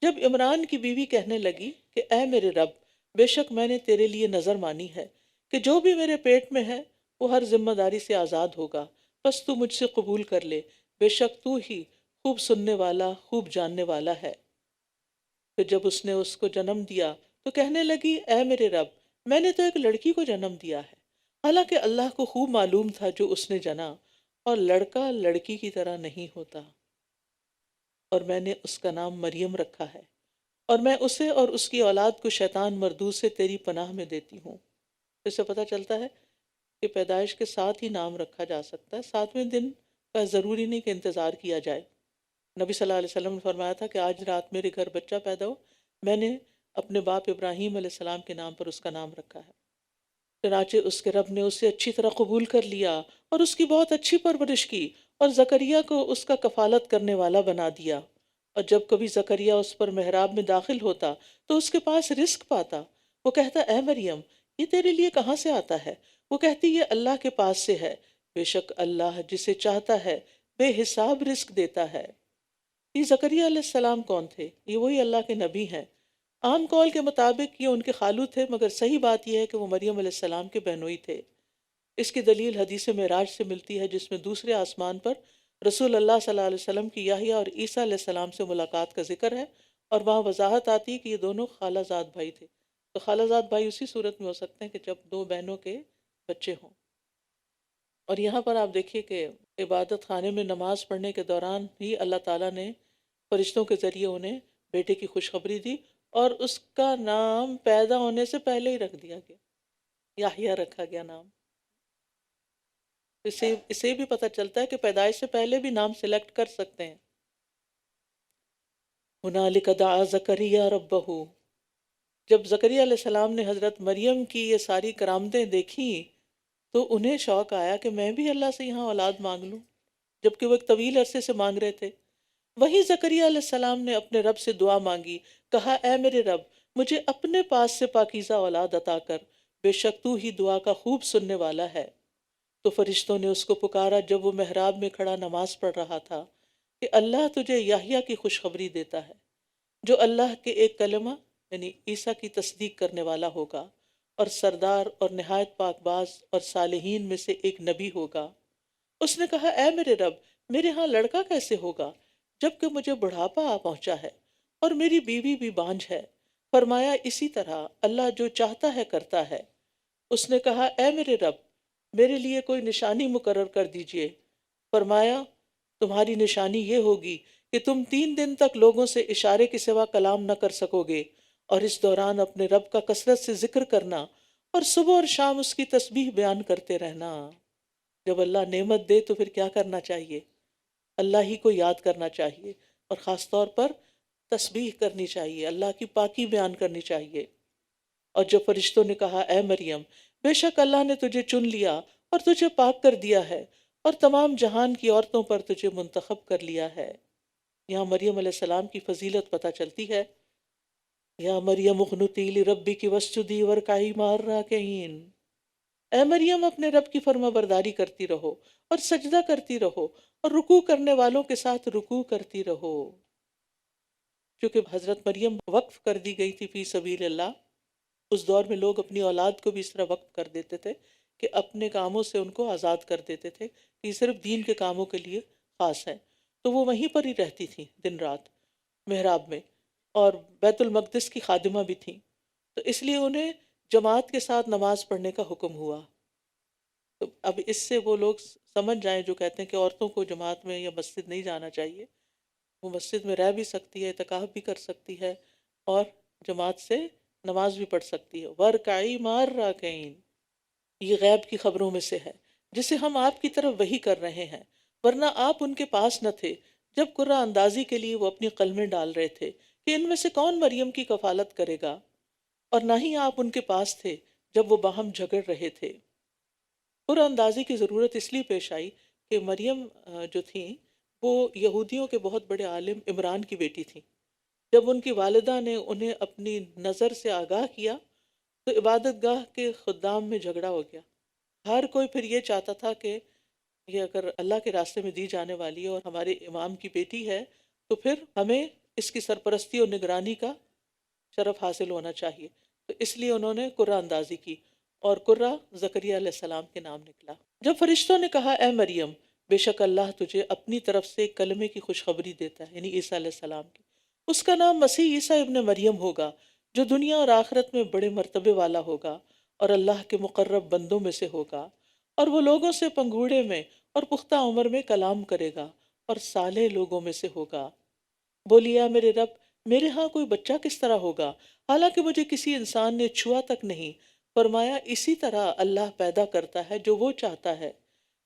جب عمران کی بیوی کہنے لگی کہ اے میرے رب، بے شک میں نے تیرے لیے نظر مانی ہے کہ جو بھی میرے پیٹ میں ہے وہ ہر ذمہ داری سے آزاد ہوگا، بس تو مجھ سے قبول کر لے، بے شک تو ہی خوب سننے والا، خوب جاننے والا ہے۔ پھر جب اس نے اس کو جنم دیا تو کہنے لگی اے میرے رب، میں نے تو ایک لڑکی کو جنم دیا ہے، حالانکہ اللہ کو خوب معلوم تھا جو اس نے جنا، اور لڑکا لڑکی کی طرح نہیں ہوتا، اور میں نے اس کا نام مریم رکھا ہے، اور میں اسے اور اس کی اولاد کو شیطان مردود سے تیری پناہ میں دیتی ہوں۔ اس سے پتہ چلتا ہے کہ پیدائش کے ساتھ ہی نام رکھا جا سکتا ہے، 7ویں دن کا ضروری نہیں کہ انتظار کیا جائے۔ نبی صلی اللہ علیہ وسلم نے فرمایا تھا کہ آج رات میرے گھر بچہ پیدا ہو، میں نے اپنے باپ ابراہیم علیہ السلام کے نام پر اس کا نام رکھا ہے۔ چنانچہ اس کے رب نے اسے اچھی طرح قبول کر لیا اور اس کی بہت اچھی پرورش کی، اور زکریا کو اس کا کفالت کرنے والا بنا دیا۔ اور جب کبھی زکریا اس پر محراب میں داخل ہوتا تو اس کے پاس رزق پاتا۔ وہ کہتا، اے مریم، یہ تیرے لیے کہاں سے آتا ہے؟ وہ کہتی، یہ اللہ کے پاس سے ہے، بے شک اللہ جسے چاہتا ہے بے حساب رزق دیتا ہے۔ یہ زکریا علیہ السلام کون تھے؟ یہ وہی اللہ کے نبی ہیں۔ عام قول کے مطابق یہ ان کے خالو تھے، مگر صحیح بات یہ ہے کہ وہ مریم علیہ السلام کے بہنوئی تھے۔ اس کی دلیل حدیث معراج سے ملتی ہے، جس میں دوسرے آسمان پر رسول اللہ صلی اللہ علیہ وسلم کی یحییٰ اور عیسیٰ علیہ السلام سے ملاقات کا ذکر ہے، اور وہاں وضاحت آتی ہے کہ یہ دونوں خالہ زاد بھائی تھے۔ تو خالہ زاد بھائی اسی صورت میں ہو سکتے ہیں کہ جب دو بہنوں کے بچے ہوں۔ اور یہاں پر آپ دیکھیے کہ عبادت خانے میں نماز پڑھنے کے دوران ہی اللہ تعالیٰ نے فرشتوں کے ذریعے انہیں بیٹے کی خوشخبری دی، اور اس کا نام پیدا ہونے سے پہلے ہی رکھ دیا گیا، یحییٰ رکھا گیا نام۔ اسے بھی پتہ چلتا ہے کہ پیدائش سے پہلے بھی نام سلیکٹ کر سکتے ہیں۔ ہنالک دعا زکریا ربہ، جب زکریا علیہ السلام نے حضرت مریم کی یہ ساری کرامتیں دیکھیں تو انہیں شوق آیا کہ میں بھی اللہ سے یہاں اولاد مانگ لوں، جبکہ وہ ایک طویل عرصے سے مانگ رہے تھے۔ وہیں زکریا علیہ السلام نے اپنے رب سے دعا مانگی، کہا، اے میرے رب، مجھے اپنے پاس سے پاکیزہ اولاد عطا کر، بے شک تو ہی دعا کا خوب سننے والا ہے۔ تو فرشتوں نے اس کو پکارا جب وہ محراب میں کھڑا نماز پڑھ رہا تھا کہ اللہ تجھے یحییٰ کی خوشخبری دیتا ہے، جو اللہ کے ایک کلمہ یعنی عیسیٰ کی تصدیق کرنے والا ہوگا، اور سردار اور نہایت پاک باز اور صالحین میں سے ایک نبی ہوگا۔ اس نے کہا، اے میرے رب، میرے ہاں لڑکا کیسے ہوگا جبکہ مجھے بڑھاپا آ پہنچا ہے اور میری بیوی بھی بانجھ ہے؟ فرمایا، اسی طرح اللہ جو چاہتا ہے کرتا ہے۔ اس نے کہا، اے میرے رب، میرے لیے کوئی نشانی مقرر کر دیجئے۔ فرمایا، تمہاری نشانی یہ ہوگی کہ تم 3 دن تک لوگوں سے اشارے کے سوا کلام نہ کر سکو گے، اور اس دوران اپنے رب کا کثرت سے ذکر کرنا اور صبح اور شام اس کی تسبیح بیان کرتے رہنا۔ جب اللہ نعمت دے تو پھر کیا کرنا چاہیے؟ اللہ ہی کو یاد کرنا چاہیے، اور خاص طور پر تسبیح کرنی چاہیے، اللہ کی پاکی بیان کرنی چاہیے۔ اور جب فرشتوں نے کہا، اے مریم، بے شک اللہ نے تجھے چن لیا اور تجھے پاک کر دیا ہے، اور تمام جہان کی عورتوں پر تجھے منتخب کر لیا ہے۔ یہاں مریم علیہ السلام کی فضیلت پتہ چلتی ہے۔ یا مریم اقنتی لربک واسجدی وارکعی مع الراکعین، اے مریم، اپنے رب کی فرما برداری کرتی رہو اور سجدہ کرتی رہو اور رکوع کرنے والوں کے ساتھ رکوع کرتی رہو۔ چونکہ حضرت مریم وقف کر دی گئی تھی فی سبیل اللہ، اس دور میں لوگ اپنی اولاد کو بھی اس طرح وقف کر دیتے تھے کہ اپنے کاموں سے ان کو آزاد کر دیتے تھے کہ یہ صرف دین کے کاموں کے لیے خاص ہے۔ تو وہ وہیں پر ہی رہتی تھیں دن رات محراب میں، اور بیت المقدس کی خادمہ بھی تھیں، تو اس لیے انہیں جماعت کے ساتھ نماز پڑھنے کا حکم ہوا۔ تو اب اس سے وہ لوگ سمجھ جائیں جو کہتے ہیں کہ عورتوں کو جماعت میں یا مسجد نہیں جانا چاہیے، وہ مسجد میں رہ بھی سکتی ہے، اعتکاف بھی کر سکتی ہے، اور جماعت سے نماز بھی پڑھ سکتی ہے۔ وَارْکَعِی مَعَ الرَّاکِعِینَ، یہ غیب کی خبروں میں سے ہے جسے ہم آپ کی طرف وحی کر رہے ہیں، ورنہ آپ ان کے پاس نہ تھے جب قرعہ اندازی کے لیے وہ اپنی قلمیں ڈال رہے تھے کہ ان میں سے کون مریم کی کفالت کرے گا، اور نہ ہی آپ ان کے پاس تھے جب وہ باہم جھگڑ رہے تھے۔ قرعہ اندازی کی ضرورت اس لیے پیش آئی کہ مریم جو تھیں وہ یہودیوں کے بہت بڑے عالم عمران کی بیٹی تھیں۔ جب ان کی والدہ نے انہیں اپنی نظر سے آگاہ کیا تو عبادت گاہ کے خدام میں جھگڑا ہو گیا۔ ہر کوئی پھر یہ چاہتا تھا کہ یہ اگر اللہ کے راستے میں دی جانے والی ہے اور ہمارے امام کی بیٹی ہے تو پھر ہمیں اس کی سرپرستی اور نگرانی کا شرف حاصل ہونا چاہیے۔ تو اس لیے انہوں نے قرعہ اندازی کی، اور قرعہ زکریا علیہ السلام کے نام نکلا۔ جب فرشتوں نے کہا، اے مریم، بے شک اللہ تجھے اپنی طرف سے ایک کلمے کی خوشخبری دیتا ہے، یعنی عیسیٰ علیہ السلام کی، اس کا نام مسیح عیسیٰ ابن مریم ہوگا، جو دنیا اور آخرت میں بڑے مرتبے والا ہوگا اور اللہ کے مقرب بندوں میں سے ہوگا، اور وہ لوگوں سے پنگھوڑے میں اور پختہ عمر میں کلام کرے گا اور صالح لوگوں میں سے ہوگا۔ بولی، اے میرے رب، میرے ہاں کوئی بچہ کس طرح ہوگا حالانکہ مجھے کسی انسان نے چھوا تک نہیں۔ فرمایا اسی طرح اللہ پیدا کرتا ہے جو وہ چاہتا ہے،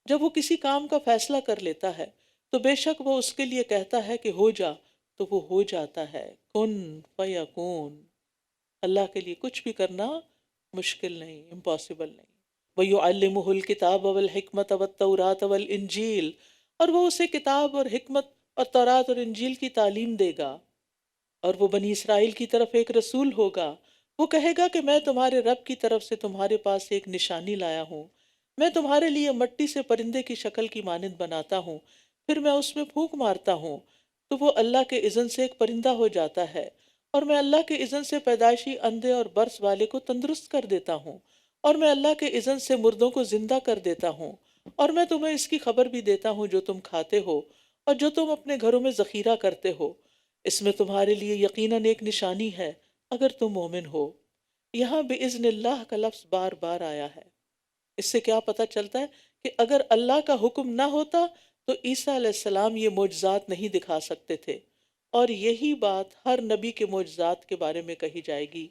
جب وہ کسی کام کا فیصلہ کر لیتا ہے تو بے شک وہ اس کے لیے کہتا ہے کہ ہو جا، تو وہ ہو جاتا ہے۔ کن فیکون، اللہ کے لیے کچھ بھی کرنا مشکل نہیں، امپاسبل نہیں۔ وَيُعَلِّمُهُ الْكِتَابَ وَالْحِكْمَةَ وَالتَّوْرَاةَ وَالْإِنْجِيلَ، اور وہ اسے کتاب اور حکمت اور تورات اور انجیل کی تعلیم دے گا، اور وہ بنی اسرائیل کی طرف ایک رسول ہوگا۔ وہ کہے گا کہ میں تمہارے رب کی طرف سے تمہارے پاس ایک نشانی لایا ہوں۔ میں تمہارے لیے مٹی سے پرندے کی شکل کی مانند بناتا ہوں، پھر میں اس میں پھونک مارتا ہوں تو وہ اللہ کے اذن سے ایک پرندہ ہو جاتا ہے، اور میں اللہ کے اذن سے پیدائشی اندھے اور برس والے کو تندرست کر دیتا ہوں، اور میں اللہ کے اذن سے مردوں کو زندہ کر دیتا ہوں، اور میں تمہیں اس کی خبر بھی دیتا ہوں جو تم کھاتے ہو اور جو تم اپنے گھروں میں ذخیرہ کرتے ہو۔ اس میں تمہارے لیے یقیناً ایک نشانی ہے اگر تم مومن ہو۔ یہاں بِإِذْنِ اللہ کا لفظ بار بار آیا ہے۔ اس سے کیا پتہ چلتا ہے کہ اگر اللہ کا حکم نہ ہوتا تو عیسیٰ علیہ السلام یہ معجزات نہیں دکھا سکتے تھے، اور یہی بات ہر نبی کے معجزات کے بارے میں کہی جائے گی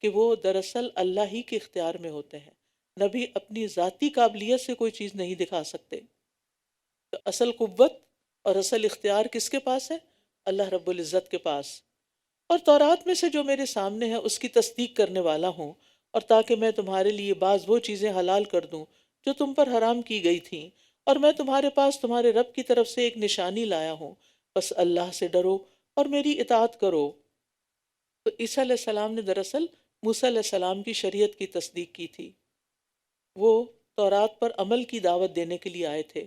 کہ وہ دراصل اللہ ہی کے اختیار میں ہوتے ہیں۔ نبی اپنی ذاتی قابلیت سے کوئی چیز نہیں دکھا سکتے۔ تو اصل قوت اور اصل اختیار کس کے پاس ہے؟ اللہ رب العزت کے پاس۔ اور تورات میں سے جو میرے سامنے ہے اس کی تصدیق کرنے والا ہوں، اور تاکہ میں تمہارے لیے بعض وہ چیزیں حلال کر دوں جو تم پر حرام کی گئی تھیں، اور میں تمہارے پاس تمہارے رب کی طرف سے ایک نشانی لایا ہوں، بس اللہ سے ڈرو اور میری اطاعت کرو۔ تو عیسیٰ علیہ السلام نے دراصل موسیٰ علیہ السلام کی شریعت کی تصدیق کی تھی۔ وہ تورات پر عمل کی دعوت دینے کے لیے آئے تھے،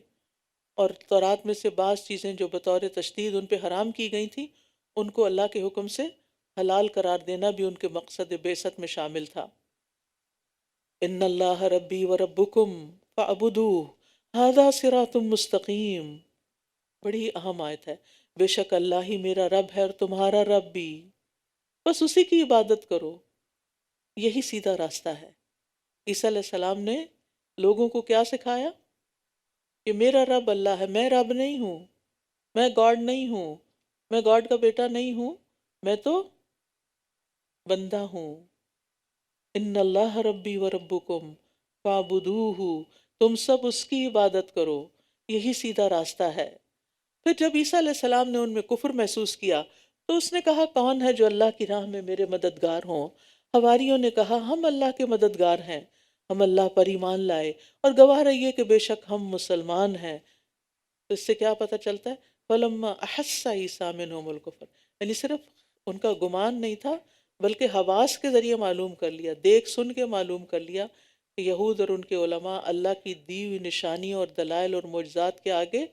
اور تورات میں سے بعض چیزیں جو بطور تشدید ان پہ حرام کی گئی تھیں ان کو اللہ کے حکم سے حلال قرار دینا بھی ان کے مقصد بعثت میں شامل تھا۔ ان اللہ ربی و ربکم فاعبدوہ ھذا صراط مستقیم، بڑی اہم آیت ہے۔ بے شک اللہ ہی میرا رب ہے اور تمہارا رب بھی، بس اسی کی عبادت کرو، یہی سیدھا راستہ ہے۔ عیسیٰ علیہ السلام نے لوگوں کو کیا سکھایا؟ کہ میرا رب اللہ ہے، میں رب نہیں ہوں، میں گاڈ نہیں ہوں، میں گاڈ کا بیٹا نہیں ہوں، میں تو بندہ ہوں۔ ان اللہ ربی و ربکم فاعبدوہ، تم سب اس کی عبادت کرو، یہی سیدھا راستہ ہے۔ پھر جب عیسیٰ علیہ السلام نے ان میں کفر محسوس کیا تو اس نے کہا کون ہے جو اللہ کی راہ میں میرے مددگار ہوں؟ حواریوں نے کہا ہم اللہ کے مددگار ہیں، ہم اللہ پر ایمان لائے اور گواہ رہیے کہ بے شک ہم مسلمان ہیں۔ تو اس سے کیا پتہ چلتا ہے؟ فَلَمَّا أَحَسَّ عِيسَىٰ مِنْهُمُ الْكُفْرَ، یعنی صرف ان کا گمان نہیں تھا بلکہ حواس کے ذریعے معلوم کر لیا، دیکھ سن کے معلوم کر لیا کہ یہود اور ان کے علماء اللہ کی دی ہوئی نشانیوں اور دلائل اور معجزات کے آگے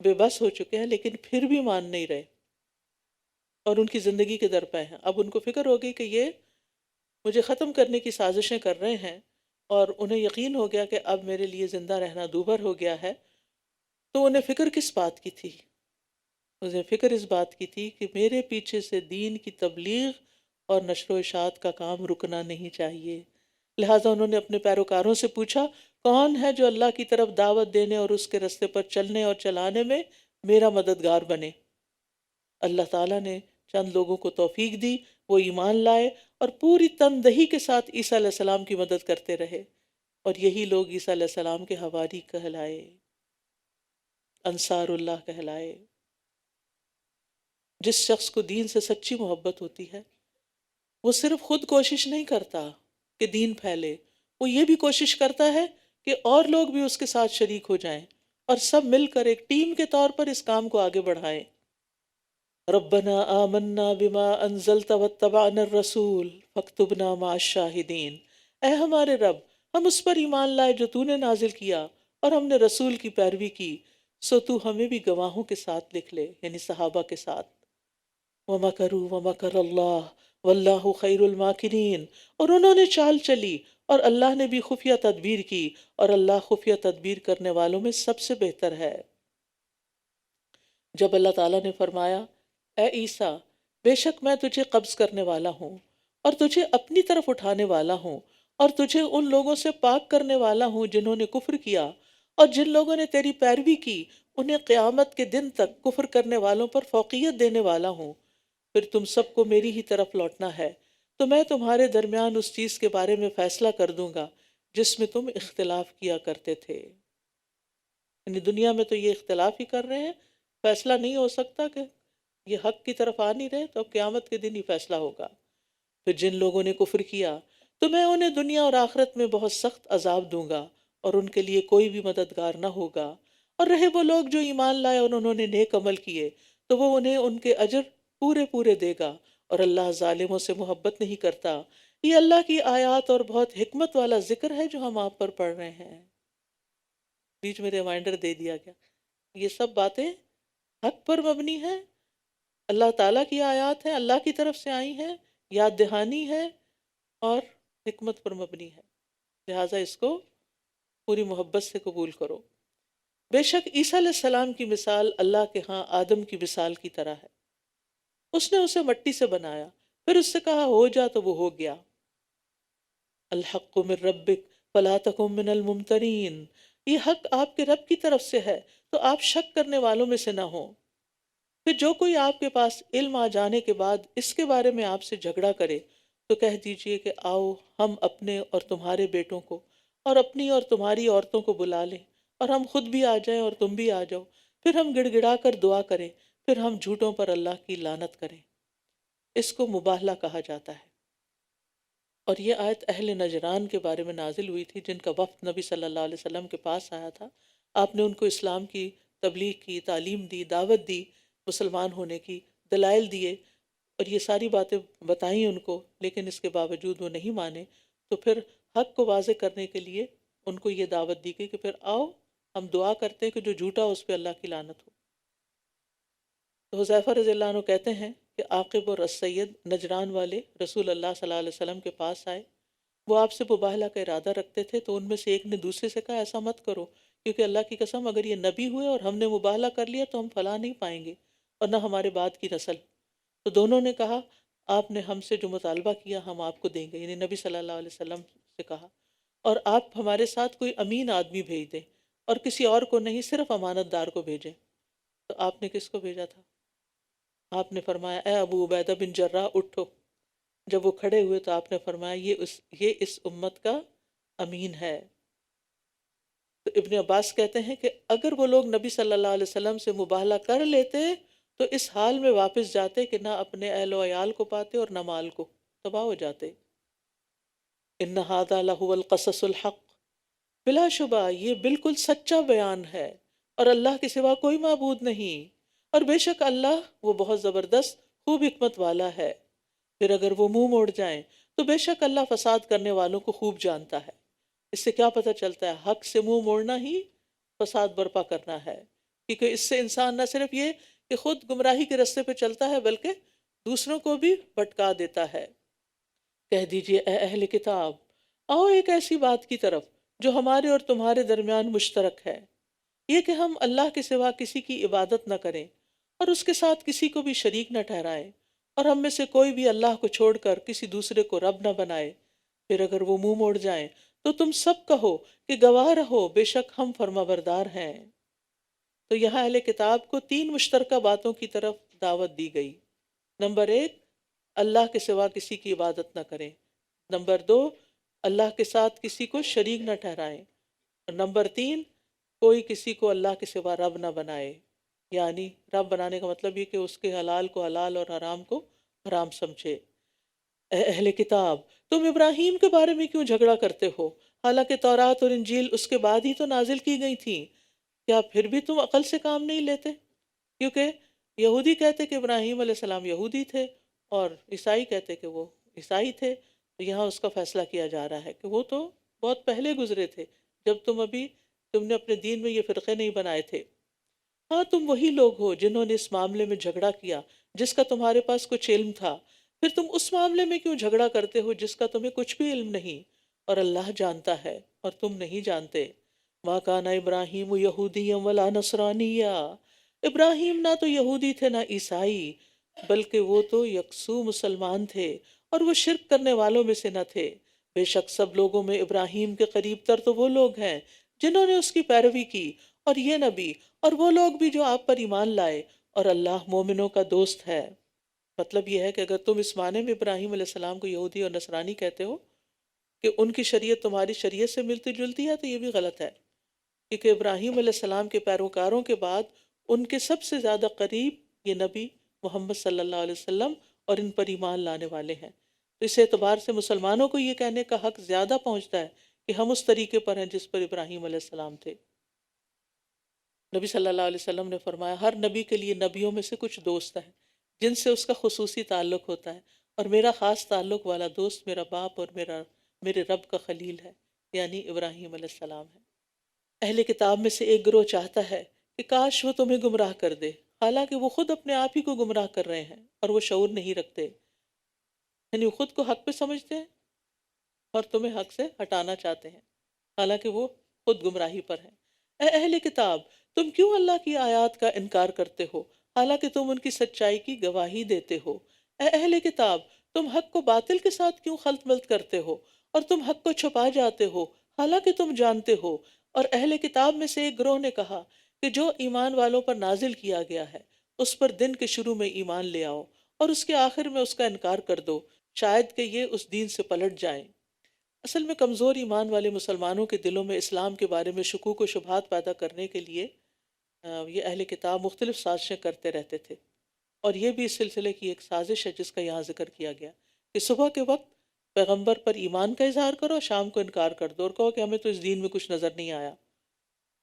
بے بس ہو چکے ہیں، لیکن پھر بھی مان نہیں رہے اور ان کی زندگی کے درپے ہیں۔ اب ان کو فکر ہو گئی کہ یہ مجھے ختم کرنے کی سازشیں کر رہے ہیں، اور انہیں یقین ہو گیا کہ اب میرے لیے زندہ رہنا دوبھر ہو گیا ہے۔ تو انہیں فکر کس بات کی تھی؟ انہیں فکر اس بات کی تھی کہ میرے پیچھے سے دین کی تبلیغ اور نشر و اشاعت کا کام رکنا نہیں چاہیے۔ لہٰذا انہوں نے اپنے پیروکاروں سے پوچھا کون ہے جو اللہ کی طرف دعوت دینے اور اس کے رستے پر چلنے اور چلانے میں میرا مددگار بنے؟ اللہ تعالیٰ نے چند لوگوں کو توفیق دی، وہ ایمان لائے اور پوری تندہی کے ساتھ عیسیٰ علیہ السلام کی مدد کرتے رہے، اور یہی لوگ عیسیٰ علیہ السلام کے حواری کہلائے، انصار اللہ کہلائے۔ جس شخص کو دین سے سچی محبت ہوتی ہے وہ صرف خود کوشش نہیں کرتا کہ دین پھیلے، وہ یہ بھی کوشش کرتا ہے کہ اور لوگ بھی اس کے ساتھ شریک ہو جائیں اور سب مل کر ایک ٹیم کے طور پر اس کام کو آگے بڑھائیں۔ ربنا آمنا بما انزلت واتبعنا الرسول فاکتبنا مع الشاہدین، اے ہمارے رب ہم اس پر ایمان لائے جو تو نے نازل کیا اور ہم نے رسول کی پیروی کی، سو تو ہمیں بھی گواہوں کے ساتھ لکھ لے، یعنی صحابہ کے ساتھ۔ وَمَكَرُوا وَمَكَرَ اللَّهُ وَاللَّهُ خَيْرُ الْمَاكِرِينَ، اور انہوں نے چال چلی اور اللہ نے بھی خفیہ تدبیر کی، اور اللہ خفیہ تدبیر کرنے والوں میں سب سے بہتر ہے۔ جب اللہ تعالیٰ نے فرمایا اے عیسیٰ بے شک میں تجھے قبض کرنے والا ہوں اور تجھے اپنی طرف اٹھانے والا ہوں اور تجھے ان لوگوں سے پاک کرنے والا ہوں جنہوں نے کفر کیا، اور جن لوگوں نے تیری پیروی کی انہیں قیامت کے دن تک کفر کرنے والوں پر فوقیت دینے والا ہوں، پھر تم سب کو میری ہی طرف لوٹنا ہے، تو میں تمہارے درمیان اس چیز کے بارے میں فیصلہ کر دوں گا جس میں تم اختلاف کیا کرتے تھے۔ یعنی دنیا میں تو یہ اختلاف ہی کر رہے ہیں، فیصلہ نہیں ہو سکتا کہ یہ حق کی طرف آ نہیں رہے، تو اب قیامت کے دن ہی فیصلہ ہوگا۔ پھر جن لوگوں نے کفر کیا تو میں انہیں دنیا اور آخرت میں بہت سخت عذاب دوں گا، اور ان کے لیے کوئی بھی مددگار نہ ہوگا۔ اور رہے وہ لوگ جو ایمان لائے اور انہوں نے نیک عمل کیے، تو وہ انہیں ان کے اجر پورے پورے دے گا، اور اللہ ظالموں سے محبت نہیں کرتا۔ یہ اللہ کی آیات اور بہت حکمت والا ذکر ہے جو ہم آپ پر پڑھ رہے ہیں۔ بیچ میں ریمائنڈر دے دیا گیا، یہ سب باتیں حق پر مبنی ہیں، اللہ تعالیٰ کی آیات ہیں، اللہ کی طرف سے آئی ہیں، یاد دہانی ہے اور حکمت پر مبنی ہے، لہٰذا اس کو پوری محبت سے قبول کرو۔ بے شک عیسیٰ علیہ السلام کی مثال اللہ کے ہاں آدم کی مثال کی طرح ہے۔ اس نے اسے مٹی سے بنایا، پھر اس سے کہا ہو جا تو وہ ہو گیا۔ الحق من ربک فلا تکن من الممترین، یہ حق آپ کے رب کی طرف سے ہے تو آپ شک کرنے والوں میں سے نہ ہوں۔ پھر جو کوئی آپ کے پاس علم آ جانے کے بعد اس کے بارے میں آپ سے جھگڑا کرے تو کہہ دیجئے کہ آؤ ہم اپنے اور تمہارے بیٹوں کو اور اپنی اور تمہاری عورتوں کو بلا لیں، اور ہم خود بھی آ جائیں اور تم بھی آ جاؤ، پھر ہم گڑ گڑا کر دعا کریں، پھر ہم جھوٹوں پر اللہ کی لعنت کریں۔ اس کو مباہلہ کہا جاتا ہے۔ اور یہ آیت اہل نجران کے بارے میں نازل ہوئی تھی، جن کا وفد نبی صلی اللہ علیہ وسلم کے پاس آیا تھا۔ آپ نے ان کو اسلام کی تبلیغ کی، تعلیم دی، دعوت دی، مسلمان ہونے کی دلائل دیے، اور یہ ساری باتیں بتائیں ان کو، لیکن اس کے باوجود وہ نہیں مانے۔ تو پھر حق کو واضح کرنے کے لیے ان کو یہ دعوت دی گئی کہ پھر آؤ ہم دعا کرتے ہیں کہ جو جھوٹا ہو اس پہ اللہ کی لعنت ہو۔ تو حذیفہ رضی اللہ عنہ کہتے ہیں کہ عاقب اور السید نجران والے رسول اللہ صلی اللہ علیہ وسلم کے پاس آئے، وہ آپ سے مباہلہ کا ارادہ رکھتے تھے، تو ان میں سے ایک نے دوسرے سے کہا ایسا مت کرو، کیونکہ اللہ کی قسم اگر یہ نبی ہوئے اور ہم نے مباہلہ کر لیا تو ہم فلاح نہیں پائیں گے، اور نہ ہمارے بعد کی نسل۔ تو دونوں نے کہا آپ نے ہم سے جو مطالبہ کیا ہم آپ کو دیں گے، یعنی نبی صلی اللہ علیہ وسلم سے کہا، اور آپ ہمارے ساتھ کوئی امین آدمی بھیج دیں، اور کسی اور کو نہیں، صرف امانت دار کو بھیجیں۔ تو آپ نے کس کو بھیجا تھا؟ آپ نے فرمایا اے ابو عبیدہ بن جراح اٹھو۔ جب وہ کھڑے ہوئے تو آپ نے فرمایا یہ اس امت کا امین ہے۔ تو ابن عباس کہتے ہیں کہ اگر وہ لوگ نبی صلی اللہ علیہ وسلم سے مباہلہ کر لیتے تو اس حال میں واپس جاتے کہ نہ اپنے اہل و عیال کو پاتے اور نہ مال کو، تباہ ہو جاتے۔ ان ھذا لہو القصص الحق، بلا شبہ یہ بالکل سچا بیان ہے، اور اللہ کے سوا کوئی معبود نہیں، اور بے شک اللہ وہ بہت زبردست خوب حکمت والا ہے۔ پھر اگر وہ منہ موڑ جائیں تو بے شک اللہ فساد کرنے والوں کو خوب جانتا ہے۔ اس سے کیا پتہ چلتا ہے؟ حق سے منہ موڑنا ہی فساد برپا کرنا ہے، کیونکہ اس سے انسان نہ صرف یہ کہ خود گمراہی کے رستے پہ چلتا ہے بلکہ دوسروں کو بھی بھٹکا دیتا ہے۔ کہہ دیجئے اے اہل کتاب، آؤ ایک ایسی بات کی طرف جو ہمارے اور تمہارے درمیان مشترک ہے، یہ کہ ہم اللہ کے سوا کسی کی عبادت نہ کریں اور اس کے ساتھ کسی کو بھی شریک نہ ٹھہرائیں، اور ہم میں سے کوئی بھی اللہ کو چھوڑ کر کسی دوسرے کو رب نہ بنائے۔ پھر اگر وہ منہ موڑ جائیں تو تم سب کہو کہ گواہ رہو بے شک ہم فرمانبردار ہیں۔ تو یہاں اہل کتاب کو 3 مشترکہ باتوں کی طرف دعوت دی گئی۔ نمبر 1، اللہ کے سوا کسی کی عبادت نہ کریں۔ نمبر 2، اللہ کے ساتھ کسی کو شریک نہ ٹھہرائیں۔ اور نمبر 3، کوئی کسی کو اللہ کے سوا رب نہ بنائے۔ یعنی رب بنانے کا مطلب یہ کہ اس کے حلال کو حلال اور حرام کو حرام سمجھے۔ اے اہل کتاب، تم ابراہیم کے بارے میں کیوں جھگڑا کرتے ہو، حالانکہ تورات اور انجیل اس کے بعد ہی تو نازل کی گئی تھیں؟ کیا پھر بھی تم عقل سے کام نہیں لیتے؟ کیونکہ یہودی کہتے کہ ابراہیم علیہ السلام یہودی تھے، اور عیسائی کہتے کہ وہ عیسائی تھے۔ تو یہاں اس کا فیصلہ کیا جا رہا ہے کہ وہ تو بہت پہلے گزرے تھے، جب تم نے اپنے دین میں یہ فرقے نہیں بنائے تھے۔ ہاں تم وہی لوگ ہو جنہوں نے اس معاملے میں جھگڑا کیا جس کا تمہارے پاس کچھ علم تھا، پھر تم اس معاملے میں کیوں جھگڑا کرتے ہو جس کا تمہیں کچھ بھی علم نہیں، اور اللہ جانتا ہے اور تم نہیں جانتے۔ مَا كَانَ إِبْرَاهِيمُ يَهُودِيًّا وَلَا نَصْرَانِيًّا، ابراہیم نہ تو یہودی تھے نہ عیسائی، بلکہ وہ تو یکسو مسلمان تھے، اور وہ شرک کرنے والوں میں سے نہ تھے۔ بے شک سب لوگوں میں ابراہیم کے قریب تر تو وہ لوگ ہیں جنہوں نے اس کی پیروی کی، اور یہ نبی اور وہ لوگ بھی جو آپ پر ایمان لائے، اور اللہ مومنوں کا دوست ہے۔ مطلب یہ ہے کہ اگر تم اس معنی میں ابراہیم علیہ السلام کو یہودی اور نصرانی کہتے ہو کہ ان کی شریعت تمہاری شریعت سے ملتی جلتی ہے، تو یہ بھی غلط ہے، کیونکہ ابراہیم علیہ السلام کے پیروکاروں کے بعد ان کے سب سے زیادہ قریب یہ نبی محمد صلی اللہ علیہ وسلم اور ان پر ایمان لانے والے ہیں۔ تو اس اعتبار سے مسلمانوں کو یہ کہنے کا حق زیادہ پہنچتا ہے کہ ہم اس طریقے پر ہیں جس پر ابراہیم علیہ السلام تھے۔ نبی صلی اللہ علیہ وسلم نے فرمایا ہر نبی کے لیے نبیوں میں سے کچھ دوست ہیں جن سے اس کا خصوصی تعلق ہوتا ہے، اور میرا خاص تعلق والا دوست میرا باپ اور میرے رب کا خلیل ہے، یعنی ابراہیم علیہ السلام ہے۔ اہل کتاب میں سے ایک گروہ چاہتا ہے کہ کاش وہ تمہیں گمراہ کر دے، حالانکہ وہ خود اپنے آپ ہی کو گمراہ کر رہے ہیں اور وہ شعور نہیں رکھتے، یعنی وہ خود کو حق پہ سمجھتے ہیں اور تمہیں حق سے ہٹانا چاہتے ہیں، حالانکہ وہ خود گمراہی پر ہیں۔ اے اہل کتاب، تم کیوں اللہ کی آیات کا انکار کرتے ہو حالانکہ تم ان کی سچائی کی گواہی دیتے ہو؟ اے اہل کتاب، تم حق کو باطل کے ساتھ کیوں خلط ملط کرتے ہو اور تم حق کو چھپا جاتے ہو حالانکہ تم جانتے ہو؟ اور اہل کتاب میں سے ایک گروہ نے کہا کہ جو ایمان والوں پر نازل کیا گیا ہے اس پر دن کے شروع میں ایمان لے آؤ اور اس کے آخر میں اس کا انکار کر دو، شاید کہ یہ اس دین سے پلٹ جائیں۔ اصل میں کمزور ایمان والے مسلمانوں کے دلوں میں اسلام کے بارے میں شکوک و شبہات پیدا کرنے کے لیے یہ اہل کتاب مختلف سازشیں کرتے رہتے تھے، اور یہ بھی اس سلسلے کی ایک سازش ہے جس کا یہاں ذکر کیا گیا کہ صبح کے وقت پیغمبر پر ایمان کا اظہار کرو، شام کو انکار کر دو اور کہو کہ ہمیں تو اس دین میں کچھ نظر نہیں آیا،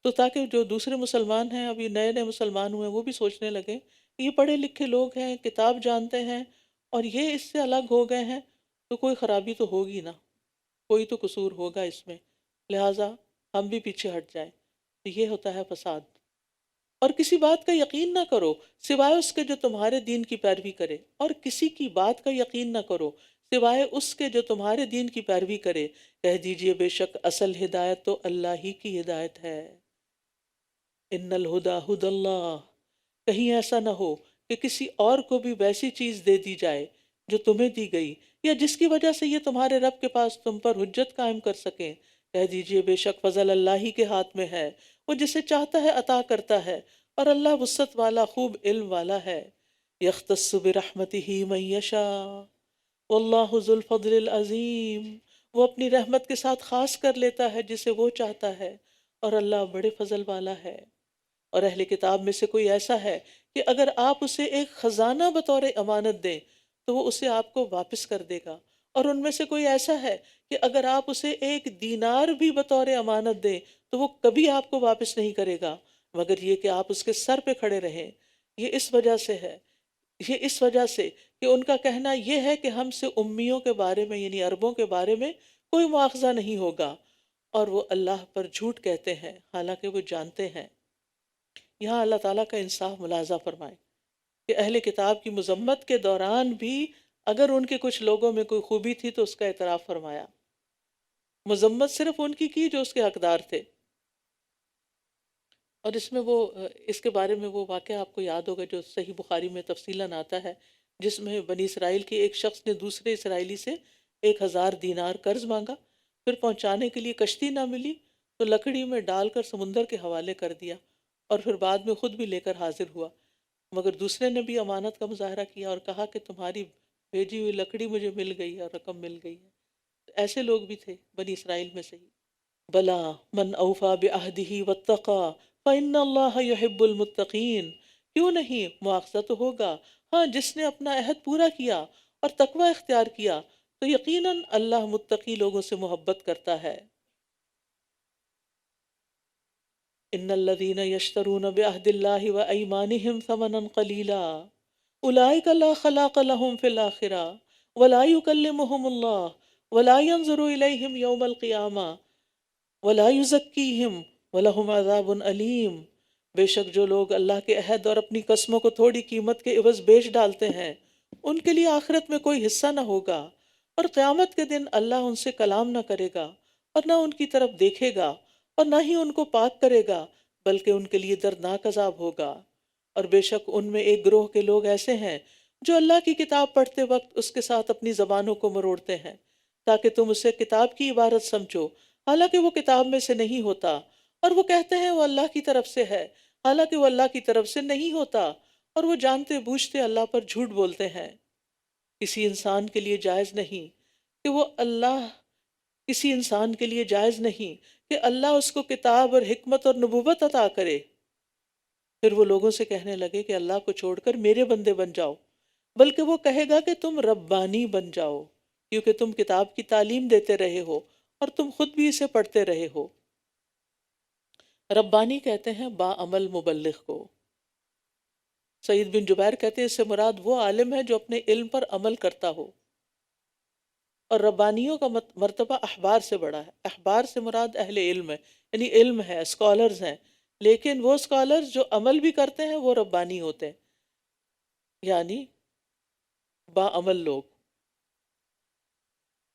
تو تاکہ جو دوسرے مسلمان ہیں، ابھی نئے نئے مسلمان ہوئے ہیں، وہ بھی سوچنے لگیں کہ یہ پڑھے لکھے لوگ ہیں، کتاب جانتے ہیں، اور یہ اس سے الگ ہو گئے ہیں، تو کوئی خرابی تو ہوگی نا، کوئی تو قصور ہوگا اس میں، لہٰذا ہم بھی پیچھے ہٹ جائیں۔ تو یہ ہوتا ہے فساد۔ اور کسی بات کا یقین نہ کرو سوائے اس کے جو تمہارے دین کی پیروی کرے، اور کسی کی بات کا یقین نہ کرو سوائے اس کے جو تمہارے دین کی پیروی کرے، کہہ دیجئے بے شک اصل ہدایت تو اللہ ہی کی ہدایت ہے۔ ان الہدی ہدی اللہ، کہیں ایسا نہ ہو کہ کسی اور کو بھی ویسی چیز دے دی جائے جو تمہیں دی گئی، یا جس کی وجہ سے یہ تمہارے رب کے پاس تم پر حجت قائم کر سکیں۔ کہہ دیجئے بے شک فضل اللہ ہی کے ہاتھ میں ہے، وہ جسے چاہتا ہے عطا کرتا ہے، اور اللہ وسعت والا خوب علم والا ہے۔ یختص برحمتہ من یشاء واللہ ذو الفضل العظیم، وہ اپنی رحمت کے ساتھ خاص کر لیتا ہے جسے وہ چاہتا ہے، اور اللہ بڑے فضل والا ہے۔ اور اہل کتاب میں سے کوئی ایسا ہے کہ اگر آپ اسے ایک خزانہ بطور امانت دیں تو وہ اسے آپ کو واپس کر دے گا، اور ان میں سے کوئی ایسا ہے کہ اگر آپ اسے ایک دینار بھی بطور امانت دیں تو وہ کبھی آپ کو واپس نہیں کرے گا مگر یہ کہ آپ اس کے سر پہ کھڑے رہیں۔ یہ اس وجہ سے ہے، یہ اس وجہ سے کہ ان کا کہنا یہ ہے کہ ہم سے امیوں کے بارے میں، یعنی عربوں کے بارے میں کوئی مواخذہ نہیں ہوگا، اور وہ اللہ پر جھوٹ کہتے ہیں حالانکہ وہ جانتے ہیں۔ یہاں اللہ تعالیٰ کا انصاف ملاحظہ فرمائے کہ اہل کتاب کی مذمت کے دوران بھی اگر ان کے کچھ لوگوں میں کوئی خوبی تھی تو اس کا اعتراف فرمایا، مذمت صرف ان کی جو اس کے حقدار تھے۔ اور اس میں اس کے بارے میں وہ واقعہ آپ کو یاد ہوگا جو صحیح بخاری میں تفصیلاً آتا ہے، جس میں بنی اسرائیل کے ایک شخص نے دوسرے اسرائیلی سے 1000 دینار قرض مانگا، پھر پہنچانے کے لیے کشتی نہ ملی تو لکڑی میں ڈال کر سمندر کے حوالے کر دیا، اور پھر بعد میں خود بھی لے کر حاضر ہوا، مگر دوسرے نے بھی امانت کا مظاہرہ کیا اور کہا کہ تمہاری بھیجی ہوئی لکڑی مجھے مل گئی ہے اور رقم مل گئی ہے۔ تو ایسے لوگ بھی تھے بنی اسرائیل میں سے ہی۔ بلا من اوفا بعہدہ واتقا فإن اللہ یحب المتقین، کیوں نہیں، مواخذہ تو ہوگا، ہاں جس نے اپنا عہد پورا کیا اور تقوی اختیار کیا تو یقیناً اللہ متقی لوگوں سے محبت کرتا ہے۔ ان الذين يشترون بعهد الله وايمانهم ثمنا قليلا اولئك لا خلاق لهم في الاخره ولا يكلمهم الله ولا ينظر اليهم يوم القيامه ولا يزكيهم ولهم عذاب الیم۔ بے شک جو لوگ اللہ کے عہد اور اپنی قسموں کو تھوڑی قیمت کے عوض بیچ ڈالتے ہیں ان کے لیے آخرت میں کوئی حصہ نہ ہوگا، اور قیامت کے دن اللہ ان سے کلام نہ کرے گا اور نہ ان کی طرف دیکھے گا اور نہ ہی ان کو پاک کرے گا، بلکہ ان کے لیے دردناک عذاب ہوگا۔ اور بے شک ان میں ایک گروہ کے لوگ ایسے ہیں جو اللہ کی کتاب پڑھتے وقت اس کے ساتھ اپنی زبانوں کو مروڑتے ہیں تاکہ تم اسے کتاب کی عبارت سمجھو حالانکہ وہ کتاب میں سے نہیں ہوتا، اور وہ کہتے ہیں وہ اللہ کی طرف سے ہے حالانکہ وہ اللہ کی طرف سے نہیں ہوتا، اور وہ جانتے بوجھتے اللہ پر جھوٹ بولتے ہیں۔ کسی انسان کے لیے جائز نہیں کہ وہ اللہ کسی انسان کے لیے جائز نہیں کہ اللہ اس کو کتاب اور حکمت اور نبوت عطا کرے، پھر وہ لوگوں سے کہنے لگے کہ اللہ کو چھوڑ کر میرے بندے بن جاؤ، بلکہ وہ کہے گا کہ تم ربانی بن جاؤ، کیونکہ تم کتاب کی تعلیم دیتے رہے ہو اور تم خود بھی اسے پڑھتے رہے ہو۔ ربانی کہتے ہیں با عمل مبلغ کو۔ سعید بن جبیر کہتے ہیں اس سے مراد وہ عالم ہے جو اپنے علم پر عمل کرتا ہو، اور ربانیوں کا مرتبہ احبار سے بڑا ہے۔ احبار سے مراد اہل علم ہے، یعنی علم ہے، اسکالرز ہیں، لیکن وہ اسکالرز جو عمل بھی کرتے ہیں وہ ربانی ہوتے ہیں، یعنی با عمل لوگ۔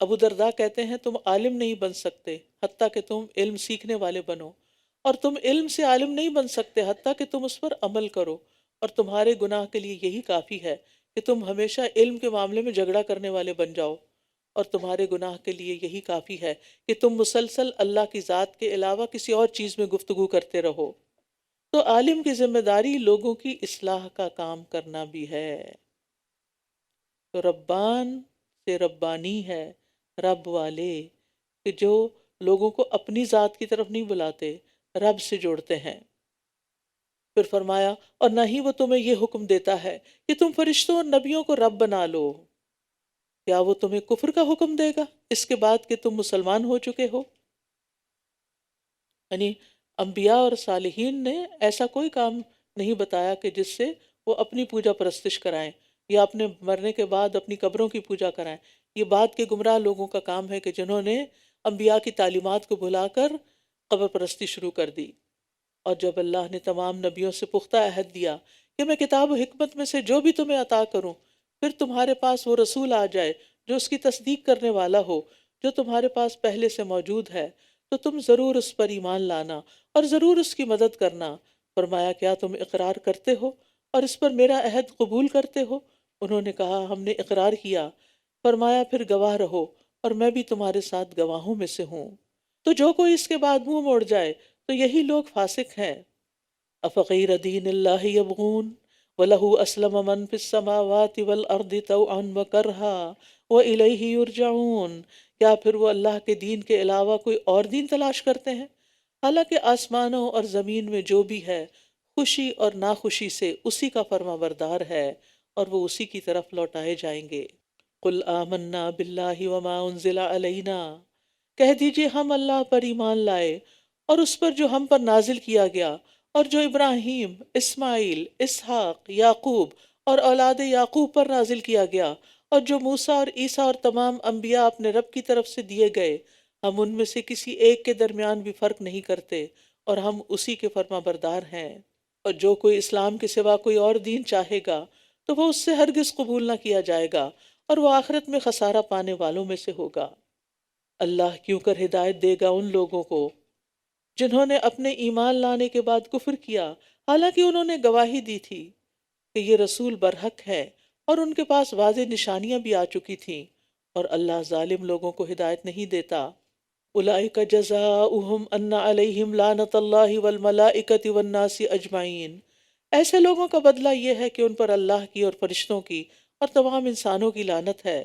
ابو درداء کہتے ہیں تم عالم نہیں بن سکتے حتیٰ کہ تم علم سیکھنے والے بنو، اور تم علم سے عالم نہیں بن سکتے حتیٰ کہ تم اس پر عمل کرو، اور تمہارے گناہ کے لیے یہی کافی ہے کہ تم ہمیشہ علم کے معاملے میں جھگڑا کرنے والے بن جاؤ، اور تمہارے گناہ کے لیے یہی کافی ہے کہ تم مسلسل اللہ کی ذات کے علاوہ کسی اور چیز میں گفتگو کرتے رہو۔ تو عالم کی ذمہ داری لوگوں کی اصلاح کا کام کرنا بھی ہے۔ تو ربان سے ربانی ہے، رب والے، کہ جو لوگوں کو اپنی ذات کی طرف نہیں بلاتے، رب سے جوڑتے ہیں۔ پھر فرمایا اور نہ ہی وہ تمہیں یہ حکم دیتا ہے کہ تم فرشتوں اور نبیوں کو رب بنا لو، کیا وہ تمہیں کفر کا حکم دے گا اس کے بعد کہ تم مسلمان ہو چکے ہو؟ یعنی انبیاء اور صالحین نے ایسا کوئی کام نہیں بتایا کہ جس سے وہ اپنی پوجا پرستش کرائیں یا اپنے مرنے کے بعد اپنی قبروں کی پوجا کرائیں۔ یہ بعد کے گمراہ لوگوں کا کام ہے کہ جنہوں نے انبیاء کی تعلیمات کو بھلا کر قبر پرستی شروع کر دی۔ اور جب اللہ نے تمام نبیوں سے پختہ عہد دیا کہ میں کتاب و حکمت میں سے جو بھی تمہیں عطا کروں، پھر تمہارے پاس وہ رسول آ جائے جو اس کی تصدیق کرنے والا ہو جو تمہارے پاس پہلے سے موجود ہے، تو تم ضرور اس پر ایمان لانا اور ضرور اس کی مدد کرنا۔ فرمایا کیا تم اقرار کرتے ہو اور اس پر میرا عہد قبول کرتے ہو؟ انہوں نے کہا ہم نے اقرار کیا۔ فرمایا پھر گواہ رہو اور میں بھی تمہارے ساتھ گواہوں میں سے ہوں۔ تو جو کوئی اس کے بعد منہ موڑ جائے تو یہی لوگ فاسق ہیں۔ افغیر دین اللہ یبغون وَلَهُ أَسْلَمَ مَنْ فِي السَّمَاوَاتِ وَالْأَرْضِ طَوْعًا وَكَرْهًا وَإِلَيْهِ يُرْجَعُونَ، کیا پھر وہ اللہ کے دین کے علاوہ کوئی اور دین تلاش کرتے ہیں؟ حالانکہ آسمانوں اور زمین میں جو بھی ہے خوشی اور ناخوشی سے اسی کا فرما بردار ہے، اور وہ اسی کی طرف لوٹائے جائیں گے۔ قُلْ آمَنَّا بِاللَّهِ وَمَا أُنزِلَ عَلَيْنَا، کہہ دیجئے ہم اللہ پر ایمان لائے اور اس پر جو ہم پر نازل کیا گیا، اور جو ابراہیم، اسماعیل، اسحاق، یعقوب اور اولاد یعقوب پر نازل کیا گیا، اور جو موسیٰ اور عیسیٰ اور تمام انبیاء اپنے رب کی طرف سے دیے گئے، ہم ان میں سے کسی ایک کے درمیان بھی فرق نہیں کرتے، اور ہم اسی کے فرما بردار ہیں۔ اور جو کوئی اسلام کے سوا کوئی اور دین چاہے گا تو وہ اس سے ہرگز قبول نہ کیا جائے گا، اور وہ آخرت میں خسارہ پانے والوں میں سے ہوگا۔ اللہ کیوں کر ہدایت دے گا ان لوگوں کو جنہوں نے اپنے ایمان لانے کے بعد کفر کیا، حالانکہ انہوں نے گواہی دی تھی کہ یہ رسول برحق ہے، اور ان کے پاس واضح نشانیاں بھی آ چکی تھیں، اور اللہ ظالم لوگوں کو ہدایت نہیں دیتا۔ اولئک جزاؤہم ان علیہم لعنت اللہ والملائکۃ والناس اجمعین، ایسے لوگوں کا بدلہ یہ ہے کہ ان پر اللہ کی اور فرشتوں کی اور تمام انسانوں کی لعنت ہے۔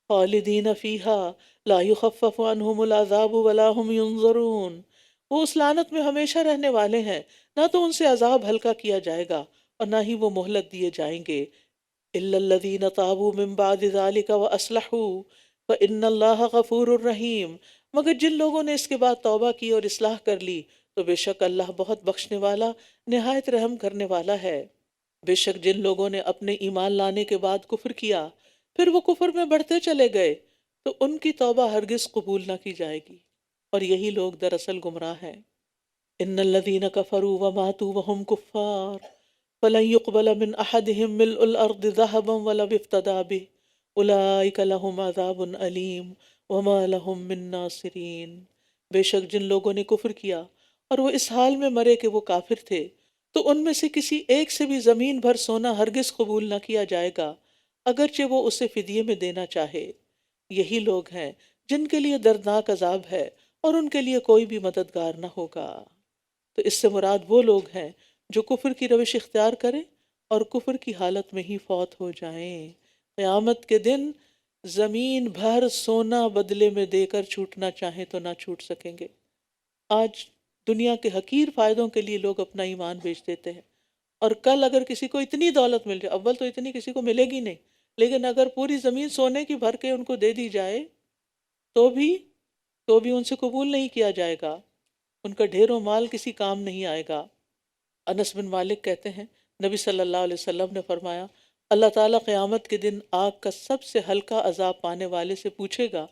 خالدین فیہا لا یخفف عنہم العذاب ولا هم ینظرون، وہ اس لعنت میں ہمیشہ رہنے والے ہیں، نہ تو ان سے عذاب ہلکا کیا جائے گا اور نہ ہی وہ مہلت دیے جائیں گے۔ الا الذین تابوا من بعد ذلک واصلحوا فان اللہ غفور الرحیم، مگر جن لوگوں نے اس کے بعد توبہ کی اور اصلاح کر لی تو بے شک اللہ بہت بخشنے والا نہایت رحم کرنے والا ہے۔ بے شک جن لوگوں نے اپنے ایمان لانے کے بعد کفر کیا پھر وہ کفر میں بڑھتے چلے گئے تو ان کی توبہ ہرگز قبول نہ کی جائے گی، اور یہی لوگ دراصل گمراہ ہیں۔ ان الذین کفروا وماتوا وهم کفار فلن يقبل من احدهم ملء الارض ذهبا ولو افتدى به اولئک لهم عذاب علیم وما لهم من ناصرین، بے شک جن لوگوں نے کفر کیا اور وہ اس حال میں مرے کہ وہ کافر تھے تو ان میں سے کسی ایک سے بھی زمین بھر سونا ہرگز قبول نہ کیا جائے گا، اگرچہ وہ اسے فدیے میں دینا چاہے۔ یہی لوگ ہیں جن کے لیے دردناک عذاب ہے اور ان کے لیے کوئی بھی مددگار نہ ہوگا۔ تو اس سے مراد وہ لوگ ہیں جو کفر کی روش اختیار کریں اور کفر کی حالت میں ہی فوت ہو جائیں۔ قیامت کے دن زمین بھر سونا بدلے میں دے کر چھوٹنا چاہیں تو نہ چھوٹ سکیں گے۔ آج دنیا کے حقیر فائدوں کے لیے لوگ اپنا ایمان بیچ دیتے ہیں، اور کل اگر کسی کو اتنی دولت مل جائے، اول تو اتنی کسی کو ملے گی نہیں، لیکن اگر پوری زمین سونے کی بھر کے ان کو دے دی جائے تو بھی ان سے قبول نہیں کیا جائے گا، ان کا ڈھیر و مال کسی کام نہیں آئے گا۔ انس بن مالک کہتے ہیں نبی صلی اللہ علیہ وسلم نے فرمایا، اللہ تعالیٰ قیامت کے دن آگ کا سب سے ہلکا عذاب پانے والے سے پوچھے گا،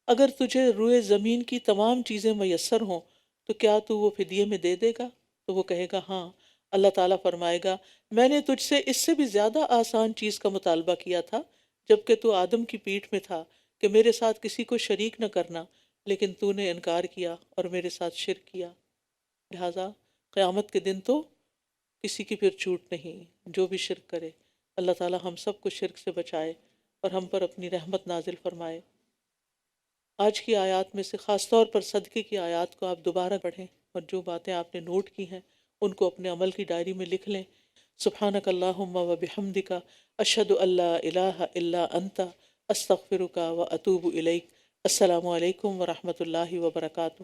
اگر تجھے روئے زمین کی تمام چیزیں میسر ہوں تو کیا تو وہ فدیے میں دے دے گا؟ تو وہ کہے گا ہاں۔ اللہ تعالیٰ فرمائے گا، میں نے تجھ سے اس سے بھی زیادہ آسان چیز کا مطالبہ کیا تھا جبکہ تو آدم کی پیٹھ میں تھا کہ میرے ساتھ کسی کو شریک نہ کرنا، لیکن تو نے انکار کیا اور میرے ساتھ شرک کیا۔ لہٰذا قیامت کے دن تو کسی کی پھر چھوٹ نہیں، جو بھی شرک کرے۔ اللہ تعالیٰ ہم سب کو شرک سے بچائے اور ہم پر اپنی رحمت نازل فرمائے۔ آج کی آیات میں سے خاص طور پر صدقے کی آیات کو آپ دوبارہ پڑھیں، اور جو باتیں آپ نے نوٹ کی ہیں ان کو اپنے عمل کی ڈائری میں لکھ لیں۔ سبحانک اللہم و بحمدک، اشہد ان لا الہ الا انت، استغفرک و اتوب الیک۔ السلام علیکم ورحمۃ اللہ وبرکاتہ۔